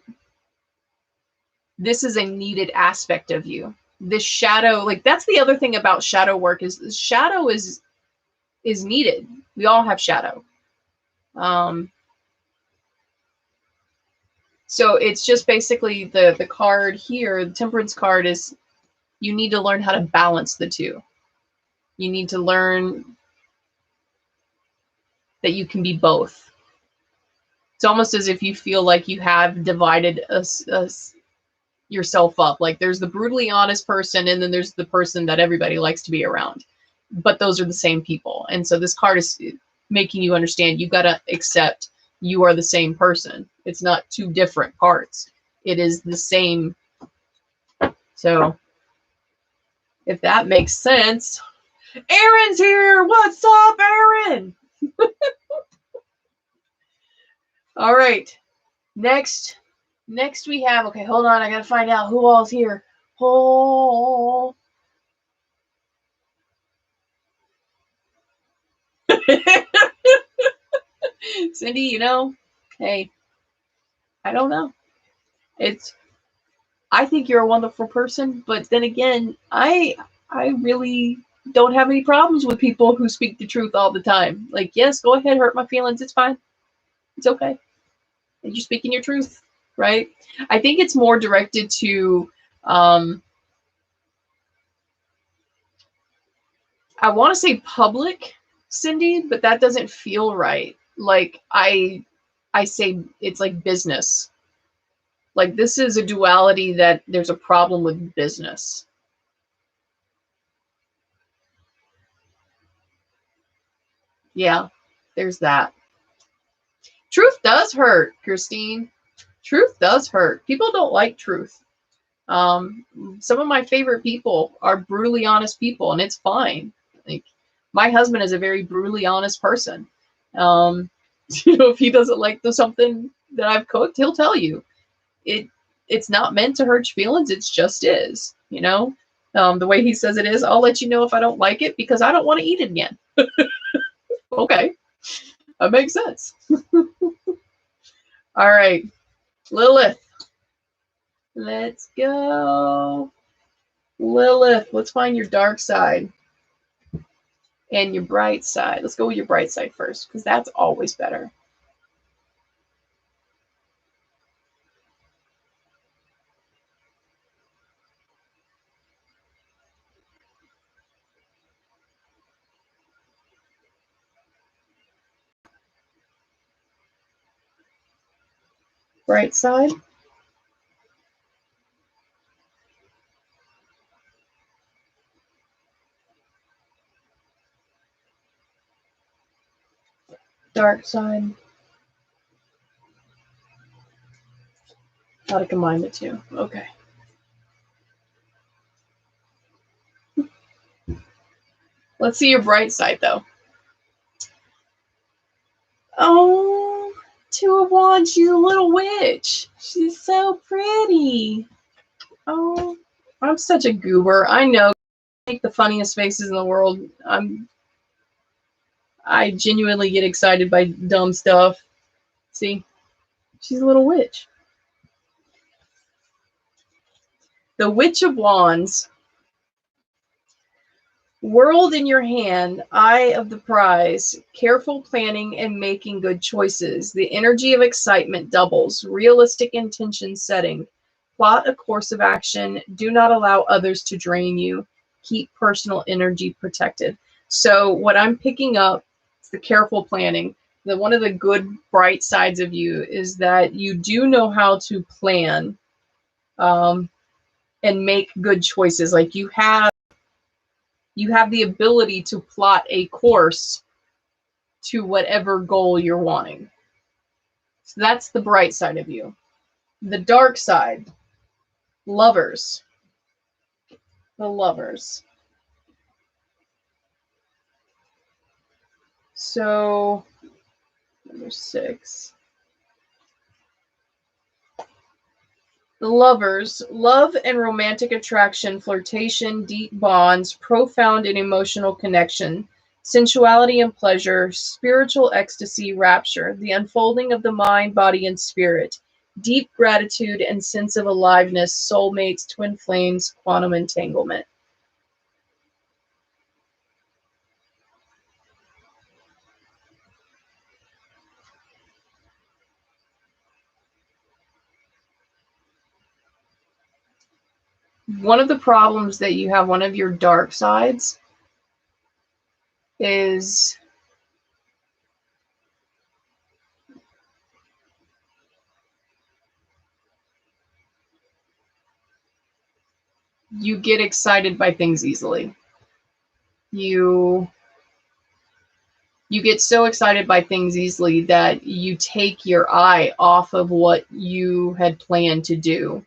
this is a needed aspect of you. This shadow, like that's the other thing about shadow work is shadow is needed. We all have shadow. So it's just basically the card here, the Temperance card, is you need to learn how to balance the two. You need to learn that you can be both. It's almost as if you feel like you have divided yourself up. Like there's the brutally honest person, and then there's the person that everybody likes to be around. But those are the same people. And so this card is making you understand you got to accept you are the same person. It's not two different parts. It is the same. So if that makes sense. Aaron's here. What's up, Aaron? All right. Next we have, okay, hold on. I got to find out who all's here. Oh. Cindy, you know, hey, I don't know. I think you're a wonderful person, but then again, I really don't have any problems with people who speak the truth all the time. Like, yes, go ahead, hurt my feelings. It's fine. It's okay. You're speaking your truth, right? I think it's more directed to, I want to say public, Cindy, but that doesn't feel right. Like I say it's like business. Like this is a duality that there's a problem with business. Yeah, there's that. Truth does hurt, Christine. Truth does hurt. People don't like truth. Some of my favorite people are brutally honest people, and it's fine. Like my husband is a very brutally honest person. You know, if he doesn't like something that I've cooked, he'll tell you. It's not meant to hurt your feelings. It's just is, you know. The way he says it is, I'll let you know if I don't like it because I don't want to eat it again. Okay, that makes sense. All right, Lilith. Let's go. Lilith, let's find your dark side and your bright side. Let's go with your bright side first, because that's always better. Bright side. Dark side. How to combine the two. Okay. Let's see your bright side, though. Oh, Two of Wands. She's a little witch. She's so pretty. Oh, I'm such a goober. I know. I make the funniest faces in the world. I genuinely get excited by dumb stuff. See? She's a little witch. The Witch of Wands. World in your hand, eye of the prize, careful planning and making good choices. The energy of excitement doubles, realistic intention setting. Plot a course of action. Do not allow others to drain you. Keep personal energy protected. So what I'm picking up is the careful planning. One of the good bright sides of you is that you do know how to plan and make good choices. Like you have the ability to plot a course to whatever goal you're wanting. So that's the bright side of you. The dark side, lovers. The lovers. So, number 6. The lovers, love and romantic attraction, flirtation, deep bonds, profound and emotional connection, sensuality and pleasure, spiritual ecstasy, rapture, the unfolding of the mind, body, and spirit, deep gratitude and sense of aliveness, soulmates, twin flames, quantum entanglement. One of the problems that you have, one of your dark sides, is you get excited by things easily. You get so excited by things easily that you take your eye off of what you had planned to do.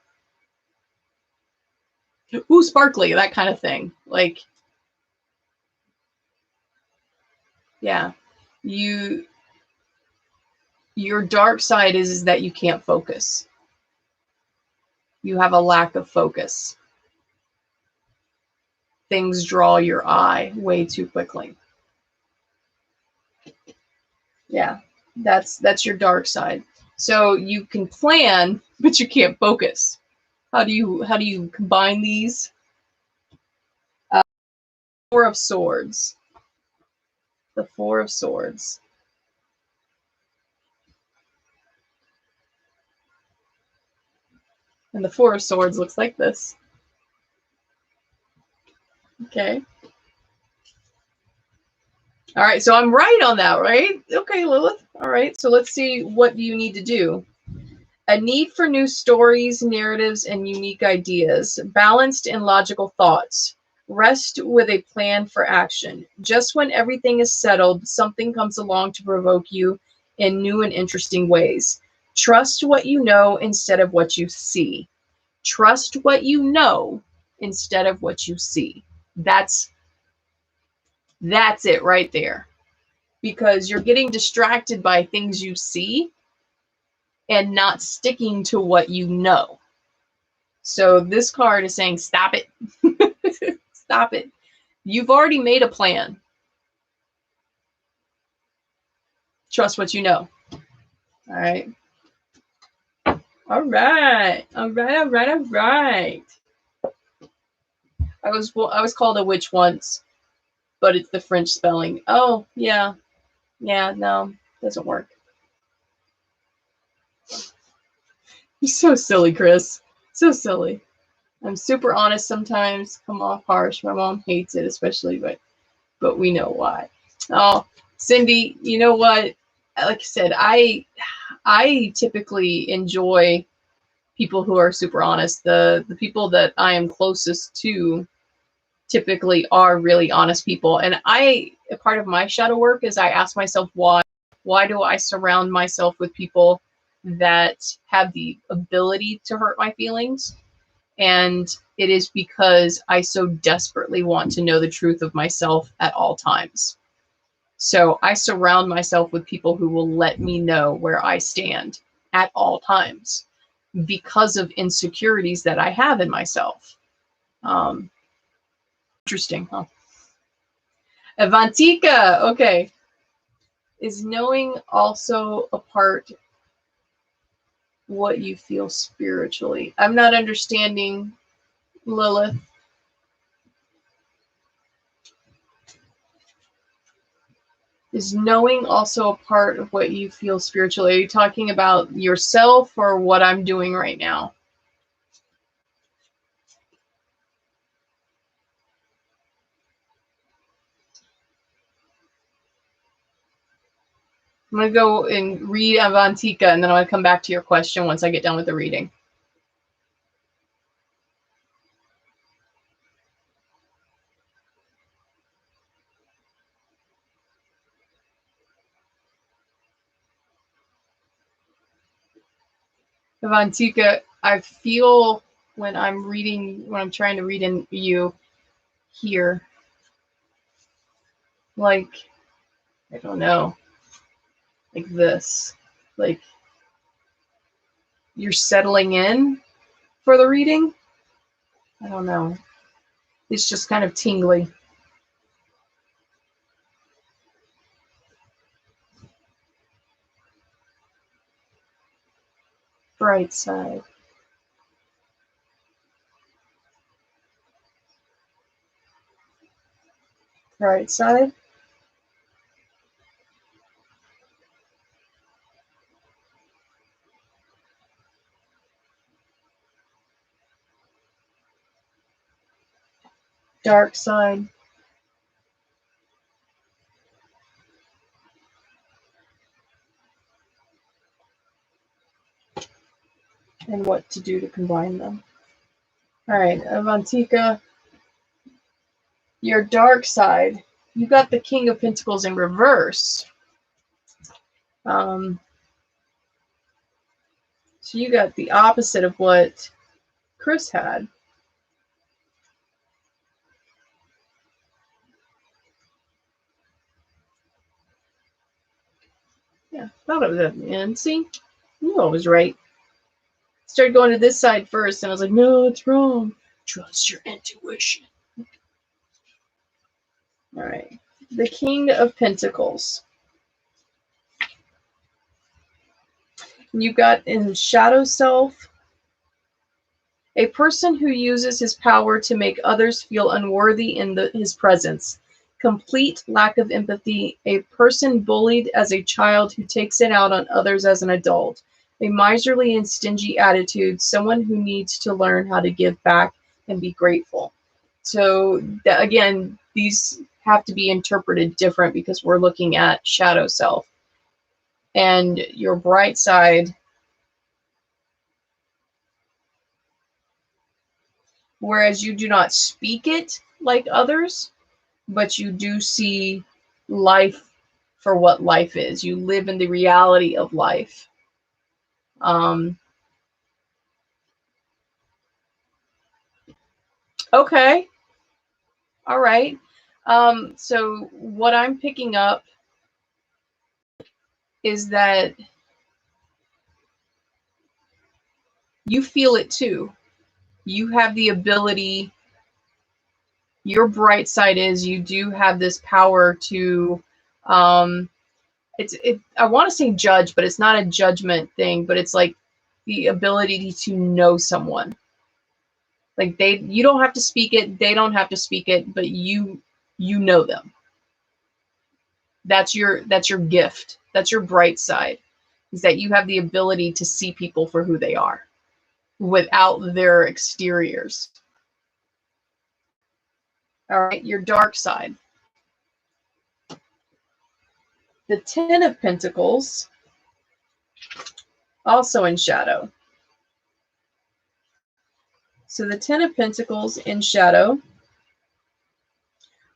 Ooh, sparkly, that kind of thing. Like, yeah, your dark side is that you can't focus. You have a lack of focus. Things draw your eye way too quickly. Yeah, that's your dark side. So you can plan, but you can't focus. How do you combine these? Four of Swords. The Four of Swords. And the Four of Swords looks like this. Okay. All right, so I'm right on that, right? Okay, Lilith. All right, so let's see what you need to do. A need for new stories, narratives, and unique ideas. Balanced and logical thoughts. Rest with a plan for action. Just when everything is settled, something comes along to provoke you in new and interesting ways. Trust what you know instead of what you see. Trust what you know instead of what you see. That's it right there. Because you're getting distracted by things you see and not sticking to what you know. So this card is saying, stop it. Stop it. You've already made a plan. Trust what you know. All right. All right. All right. All right. All right. I was called a witch once, but it's the French spelling. Oh, yeah. Yeah, no. Doesn't work. You're so silly, Chris. So silly. I'm super honest sometimes, come off harsh. My mom hates it, especially, but we know why. Oh, Cindy, you know what? Like I said, I typically enjoy people who are super honest. The people that I am closest to typically are really honest people. And a part of my shadow work is I ask myself why do I surround myself with people that have the ability to hurt my feelings? And it is because I so desperately want to know the truth of myself at all times. So I surround myself with people who will let me know where I stand at all times because of insecurities that I have in myself. Interesting, huh? Avantika, okay. Is knowing also a part what you feel spiritually? I'm not understanding, Lilith. Is knowing also a part of what you feel spiritually? Are you talking about yourself or what I'm doing right now? I'm going to go and read Avantika, and then I'm going to come back to your question once I get done with the reading. Avantika, I feel when I'm trying to read in you here, like, I don't know, like this, like you're settling in for the reading. I don't know. It's just kind of tingly. Bright side. Bright side. Dark side. And what to do to combine them. All right, Avantika, your dark side. You got the King of Pentacles in reverse. So you got the opposite of what Chris had. Yeah, thought it was at the end. See, you know I was right. Started going to this side first, and I was like, no, it's wrong. Trust your intuition. All right, the King of Pentacles. You've got in shadow self, a person who uses his power to make others feel unworthy in his presence. Complete lack of empathy, a person bullied as a child who takes it out on others as an adult. A miserly and stingy attitude, someone who needs to learn how to give back and be grateful. So again, these have to be interpreted different because we're looking at shadow self. And your bright side, whereas you do not speak it like others, but you do see life for what life is. You live in the reality of life. Okay. All right. So what I'm picking up is that you feel it too. You have the ability, your bright side is you do have this power to, I want to say judge, but it's not a judgment thing, but it's like the ability to know someone. Like you don't have to speak it, they don't have to speak it, but you know them. That's your gift. That's your bright side, is that you have the ability to see people for who they are without their exteriors. All right, your dark side. The Ten of Pentacles, also in shadow. So the Ten of Pentacles in shadow.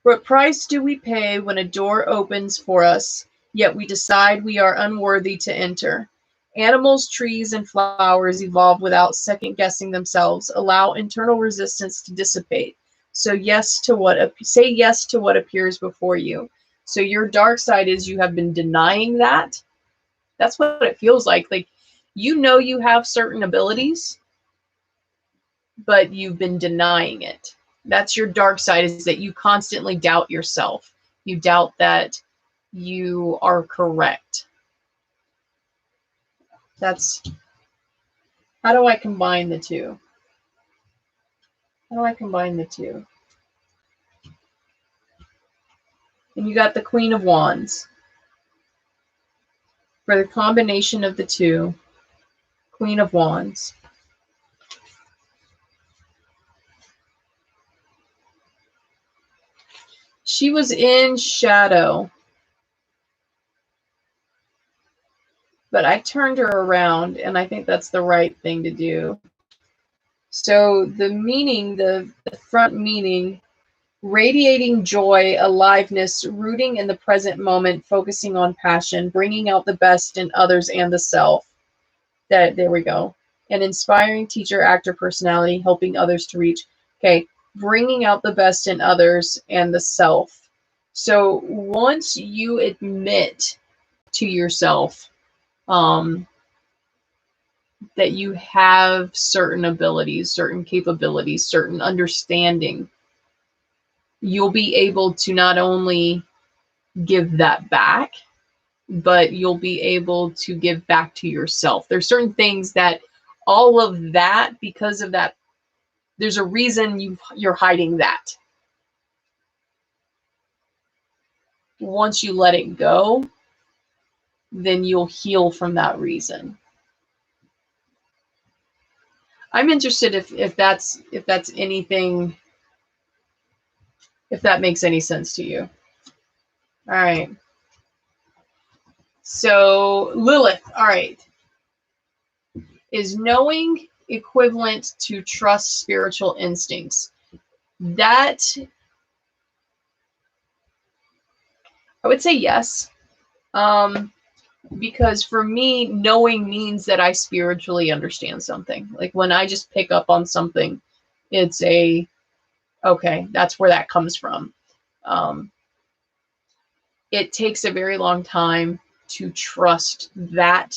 What price do we pay when a door opens for us, yet we decide we are unworthy to enter? Animals, trees, and flowers evolve without second-guessing themselves, allow internal resistance to dissipate. So say yes to what appears before you. So your dark side is you have been denying that. That's what it feels like. Like, you know you have certain abilities, but you've been denying it. That's your dark side, is that you constantly doubt yourself. You doubt that you are correct. That's, how do I combine the two? How do I combine the two? And you got the Queen of Wands. For the combination of the two, Queen of Wands. She was in shadow, but I turned her around, and I think that's the right thing to do. So the meaning, the front meaning, radiating joy, aliveness, rooting in the present moment, focusing on passion, bringing out the best in others and the self. There we go. An inspiring teacher, actor, personality, helping others to reach. Okay, bringing out the best in others and the self. So once you admit to yourself that you have certain abilities, certain capabilities, certain understanding, you'll be able to not only give that back, but you'll be able to give back to yourself. There's certain things that all of that, because of that, there's a reason you're hiding that. Once you let it go, then you'll heal from that reason. I'm interested if that's anything, if that makes any sense to you. All right. So Lilith, all right. Is knowing equivalent to trust spiritual instincts? That, I would say yes. Because for me, knowing means that I spiritually understand something. Like when I just pick up on something, it's okay, that's where that comes from. It takes a very long time to trust that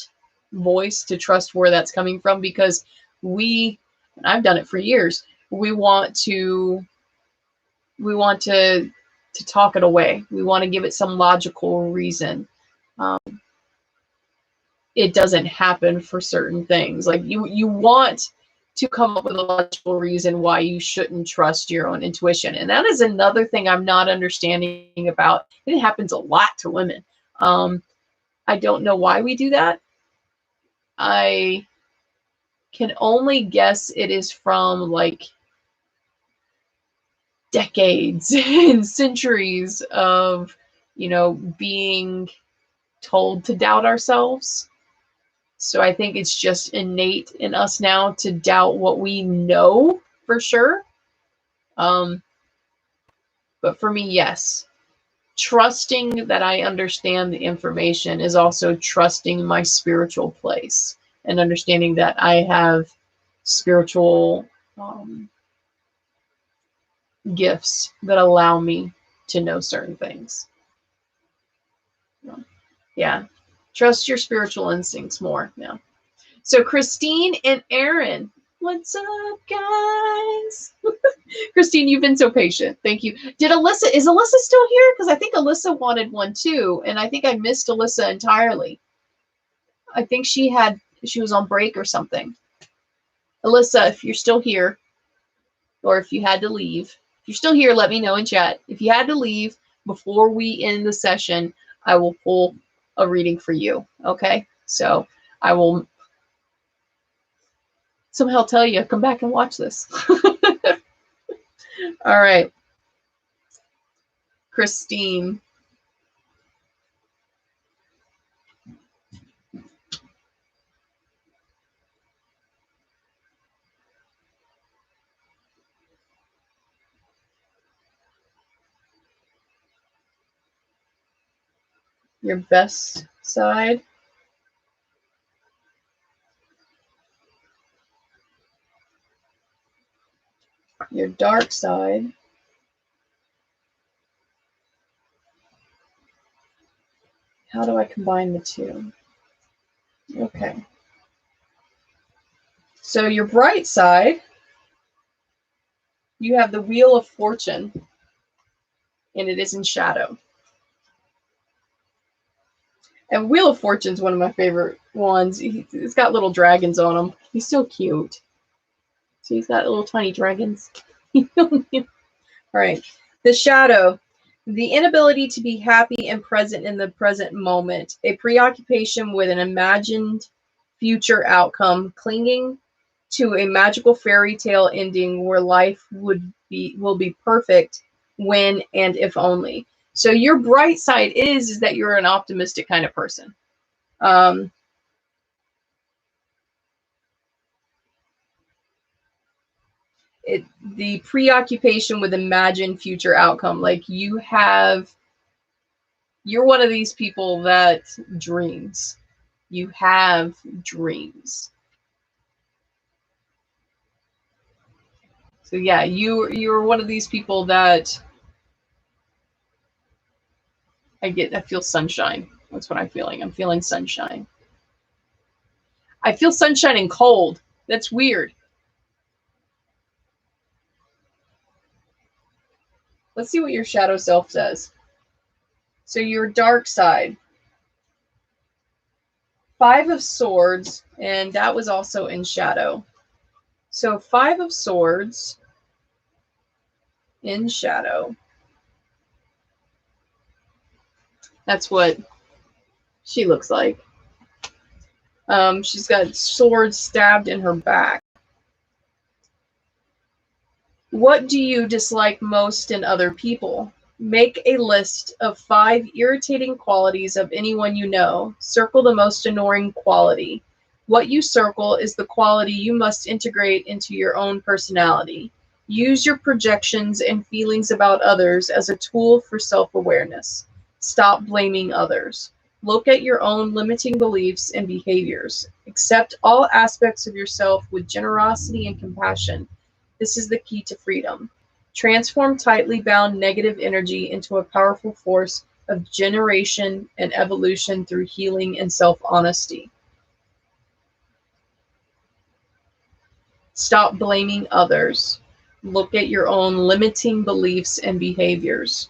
voice, to trust where that's coming from, because and I've done it for years, we want to talk it away. We want to give it some logical reason. It doesn't happen for certain things. Like you want to come up with a logical reason why you shouldn't trust your own intuition. And that is another thing I'm not understanding about. It happens a lot to women. I don't know why we do that. I can only guess it is from like decades and centuries of, being told to doubt ourselves. So I think it's just innate in us now to doubt what we know for sure. But for me, yes. Trusting that I understand the information is also trusting my spiritual place and understanding that I have spiritual gifts that allow me to know certain things. Yeah. Trust your spiritual instincts more. Yeah. So Christine and Aaron, what's up, guys? Christine, you've been so patient. Thank you. Is Alyssa still here? Because I think Alyssa wanted one too. And I think I missed Alyssa entirely. I think she had She was on break or something. Alyssa, if you're still here, or if you had to leave, if you're still here, let me know in chat. If you had to leave before we end the session, I will pull a reading for you. Okay? So I will somehow tell you, come back and watch this. All right. Christine. Your best side. Your dark side. How do I combine the two? Okay. So your bright side, you have the Wheel of Fortune, and it is in shadow. And Wheel of Fortune is one of my favorite ones. It's got little dragons on him. He's so cute. So he's got little tiny dragons. All right. The shadow, the inability to be happy and present in the present moment, a preoccupation with an imagined future outcome, clinging to a magical fairy tale ending where life will be perfect when and if only. So your bright side is that you're an optimistic kind of person. The preoccupation with imagined future outcome, like you're one of these people that dreams. You have dreams. So yeah, you're one of these people that I feel sunshine. That's what I'm feeling. I'm feeling sunshine. I feel sunshine and cold. That's weird. Let's see what your shadow self says. So your dark side. 5 of Swords, and that was also in shadow. So 5 of Swords in shadow. That's what she looks like. She's got swords stabbed in her back. What do you dislike most in other people? Make a list of 5 irritating qualities of anyone you know. Circle the most annoying quality. What you circle is the quality you must integrate into your own personality. Use your projections and feelings about others as a tool for self-awareness. Stop blaming others. Look at your own limiting beliefs and behaviors. Accept all aspects of yourself with generosity and compassion. This is the key to freedom. Transform tightly bound negative energy into a powerful force of generation and evolution through healing and self-honesty. Stop blaming others. Look at your own limiting beliefs and behaviors.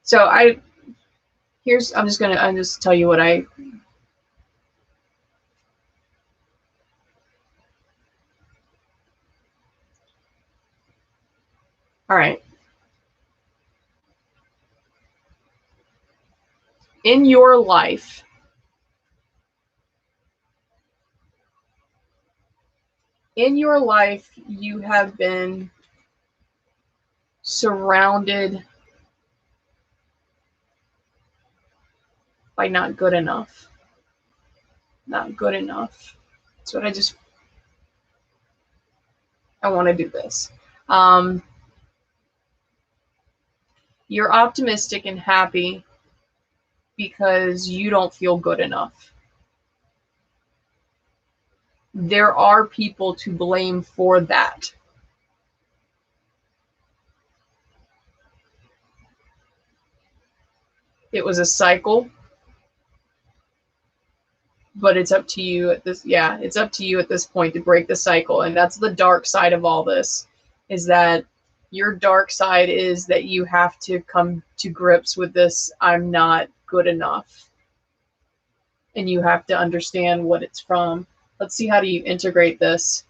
So I'm just tell you what I. All right. In your life, you have been surrounded by not good enough. Not good enough. That's what I want to do this. You're optimistic and happy because you don't feel good enough. There are people to blame for that. It was a cycle. But it's up to you at this, yeah, it's up to you at this point to break the cycle. And that's the dark side of all this, is that your dark side is that you have to come to grips with this, I'm not good enough. And you have to understand what it's from. Let's see, how do you integrate this?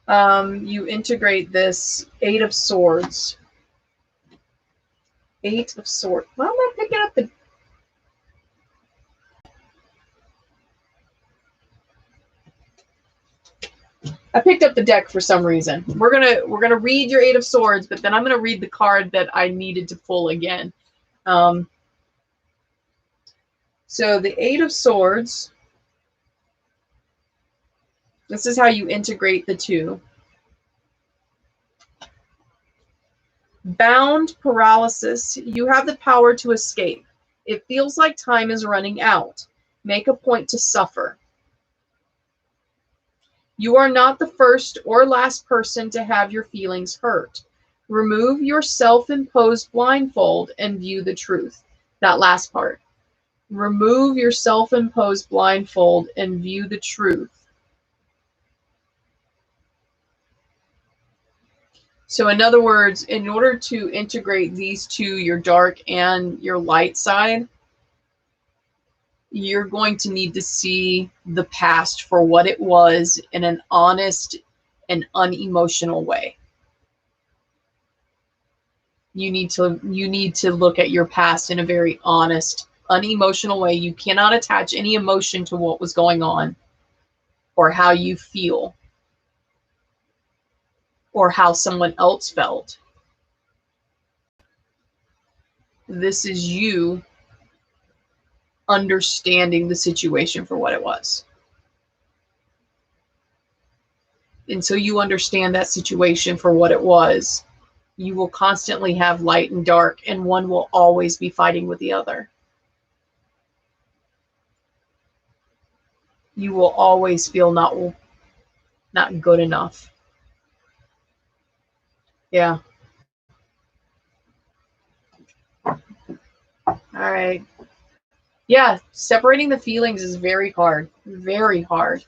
You integrate this Eight of Swords. Eight of Swords. Why am I picking up the... I picked up the deck for some reason. We're gonna read your Eight of Swords, but then I'm gonna read the card that I needed to pull again. So the Eight of Swords. This is how you integrate the two. Bound, paralysis. You have the power to escape. It feels like time is running out. Make a point to suffer. You are not the first or last person to have your feelings hurt. Remove your self-imposed blindfold and view the truth. That last part. Remove your self-imposed blindfold and view the truth. So in other words, in order to integrate these two, your dark and your light side, you're going to need to see the past for what it was in an honest and unemotional way. You need to look at your past in a very honest, unemotional way. You cannot attach any emotion to what was going on or how you feel or how someone else felt. This is you understanding the situation for what it was. Until you understand that situation for what it was, you will constantly have light and dark, and one will always be fighting with the other. You will always feel not good enough. Yeah. All right. Yeah, separating the feelings is very hard. Very hard.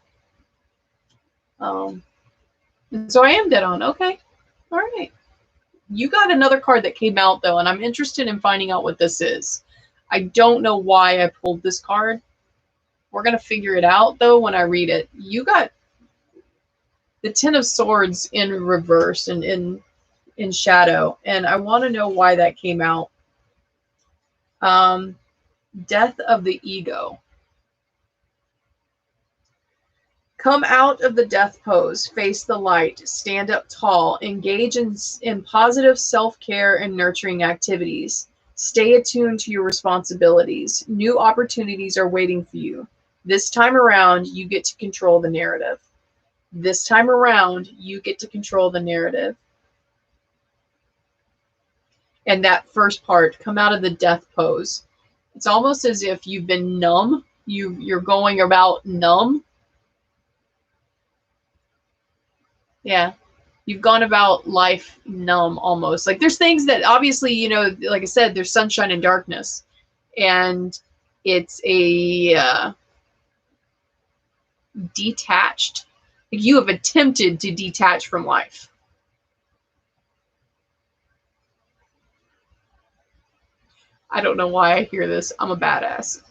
So I am dead on. Okay. All right. You got another card that came out, though, and I'm interested in finding out what this is. I don't know why I pulled this card. We're going to figure it out, though, when I read it. You got the Ten of Swords in reverse and in shadow, and I want to know why that came out. Death of the ego. Come out of the death pose, face the light, stand up tall, engage in positive self-care and nurturing activities. Stay attuned to your responsibilities. New opportunities are waiting for you. This time around, you get to control the narrative. This time around, you get to control the narrative. And that first part, come out of the death pose. It's almost as if you've been numb. You're going about numb. Yeah. You've gone about life numb almost. Like there's things that obviously, you know, like I said, there's sunshine and darkness. And it's a detached. Like you have attempted to detach from life. I don't know why I hear this. I'm a badass.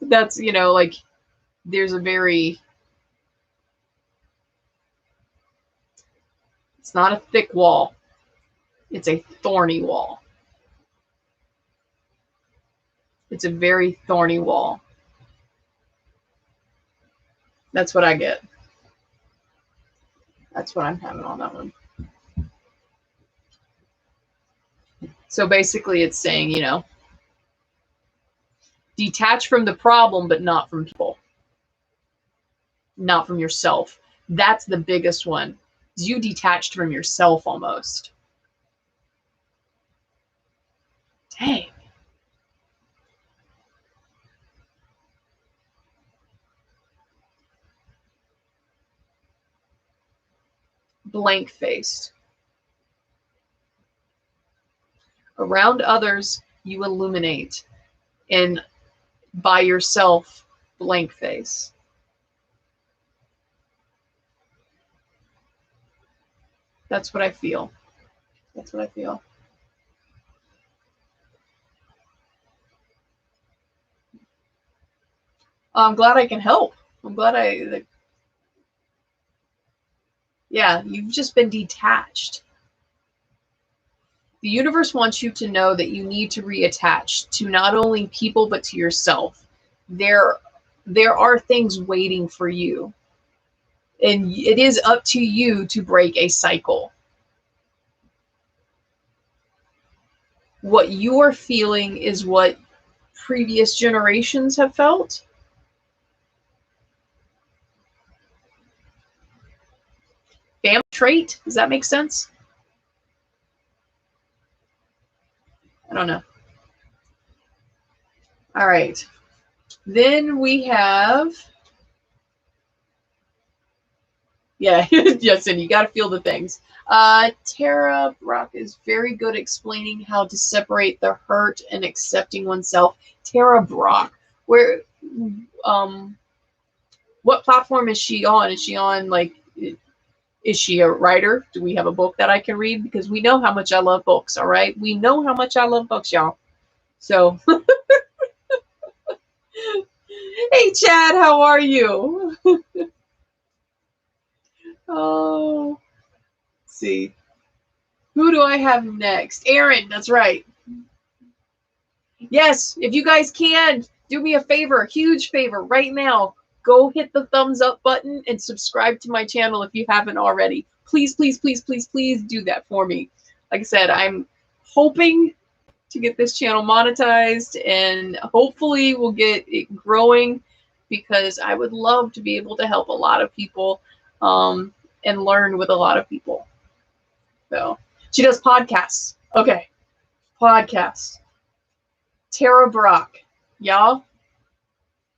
That's, you know, like there's a very, it's not a thick wall. It's a thorny wall. It's a very thorny wall. That's what I get. That's what I'm having on that one. So basically it's saying, you know, detach from the problem, but not from people. Not from yourself. That's the biggest one. You detached from yourself almost. Dang. Blank-faced. Around others, you illuminate. And by yourself, blank face. That's what I feel. That's what I feel. I'm glad I can help. I'm glad yeah, you've just been detached. The universe wants you to know that you need to reattach to not only people, but to yourself. There are things waiting for you. And it is up to you to break a cycle. What you are feeling is what previous generations have felt. Family trait, does that make sense? I don't know. All right. Then we have, yeah, yes, and you got to feel the things. Tara Brock is very good at explaining how to separate the hurt and accepting oneself. Tara Brock, where, what platform is she on? Is she on, like, is she a writer? Do we have a book that I can read? Because we know how much I love books, all right? We know how much I love books, y'all. So, hey, Chad, how are you? Oh, let's see. Who do I have next? Aaron, that's right. Yes, if you guys can, do me a favor, huge favor, right now. Go hit the thumbs up button and subscribe to my channel if you haven't already. Please, please, please, please, please do that for me. Like I said, I'm hoping to get this channel monetized, and hopefully we'll get it growing, because I would love to be able to help a lot of people and learn with a lot of people. So she does podcasts. Okay, podcasts. Tara Brock, y'all.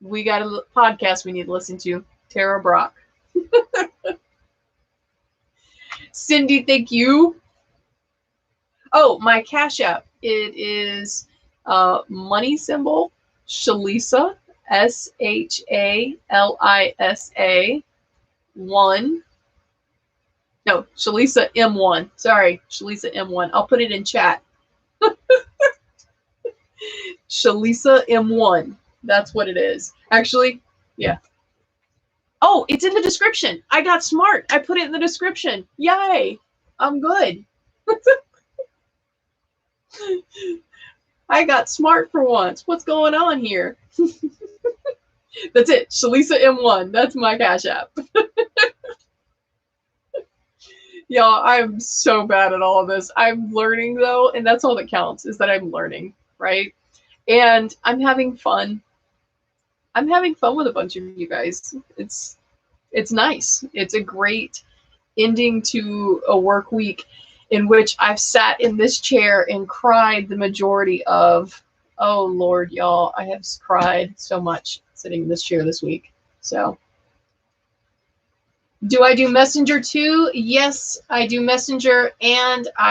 We got a podcast we need to listen to. Tara Brock. Cindy, thank you. Oh, my Cash App. It is money symbol Shalisa, SHALISA 1. No, Shalisa M1. Sorry, Shalisa M1. I'll put it in chat. Shalisa M1. That's what it is. Actually, yeah. Oh, it's in the description. I got smart. I put it in the description. Yay. I'm good. I got smart for once. What's going on here? That's it. Shalisa M1. That's my Cash App. Y'all, I'm so bad at all of this. I'm learning, though, and that's all that counts, is that I'm learning, right? And I'm having fun. I'm having fun with a bunch of you guys. It's nice. It's a great ending to a work week in which I've sat in this chair and cried the majority of, oh Lord, y'all, I have cried so much sitting in this chair this week. So, do I do Messenger too? Yes, I do Messenger, and I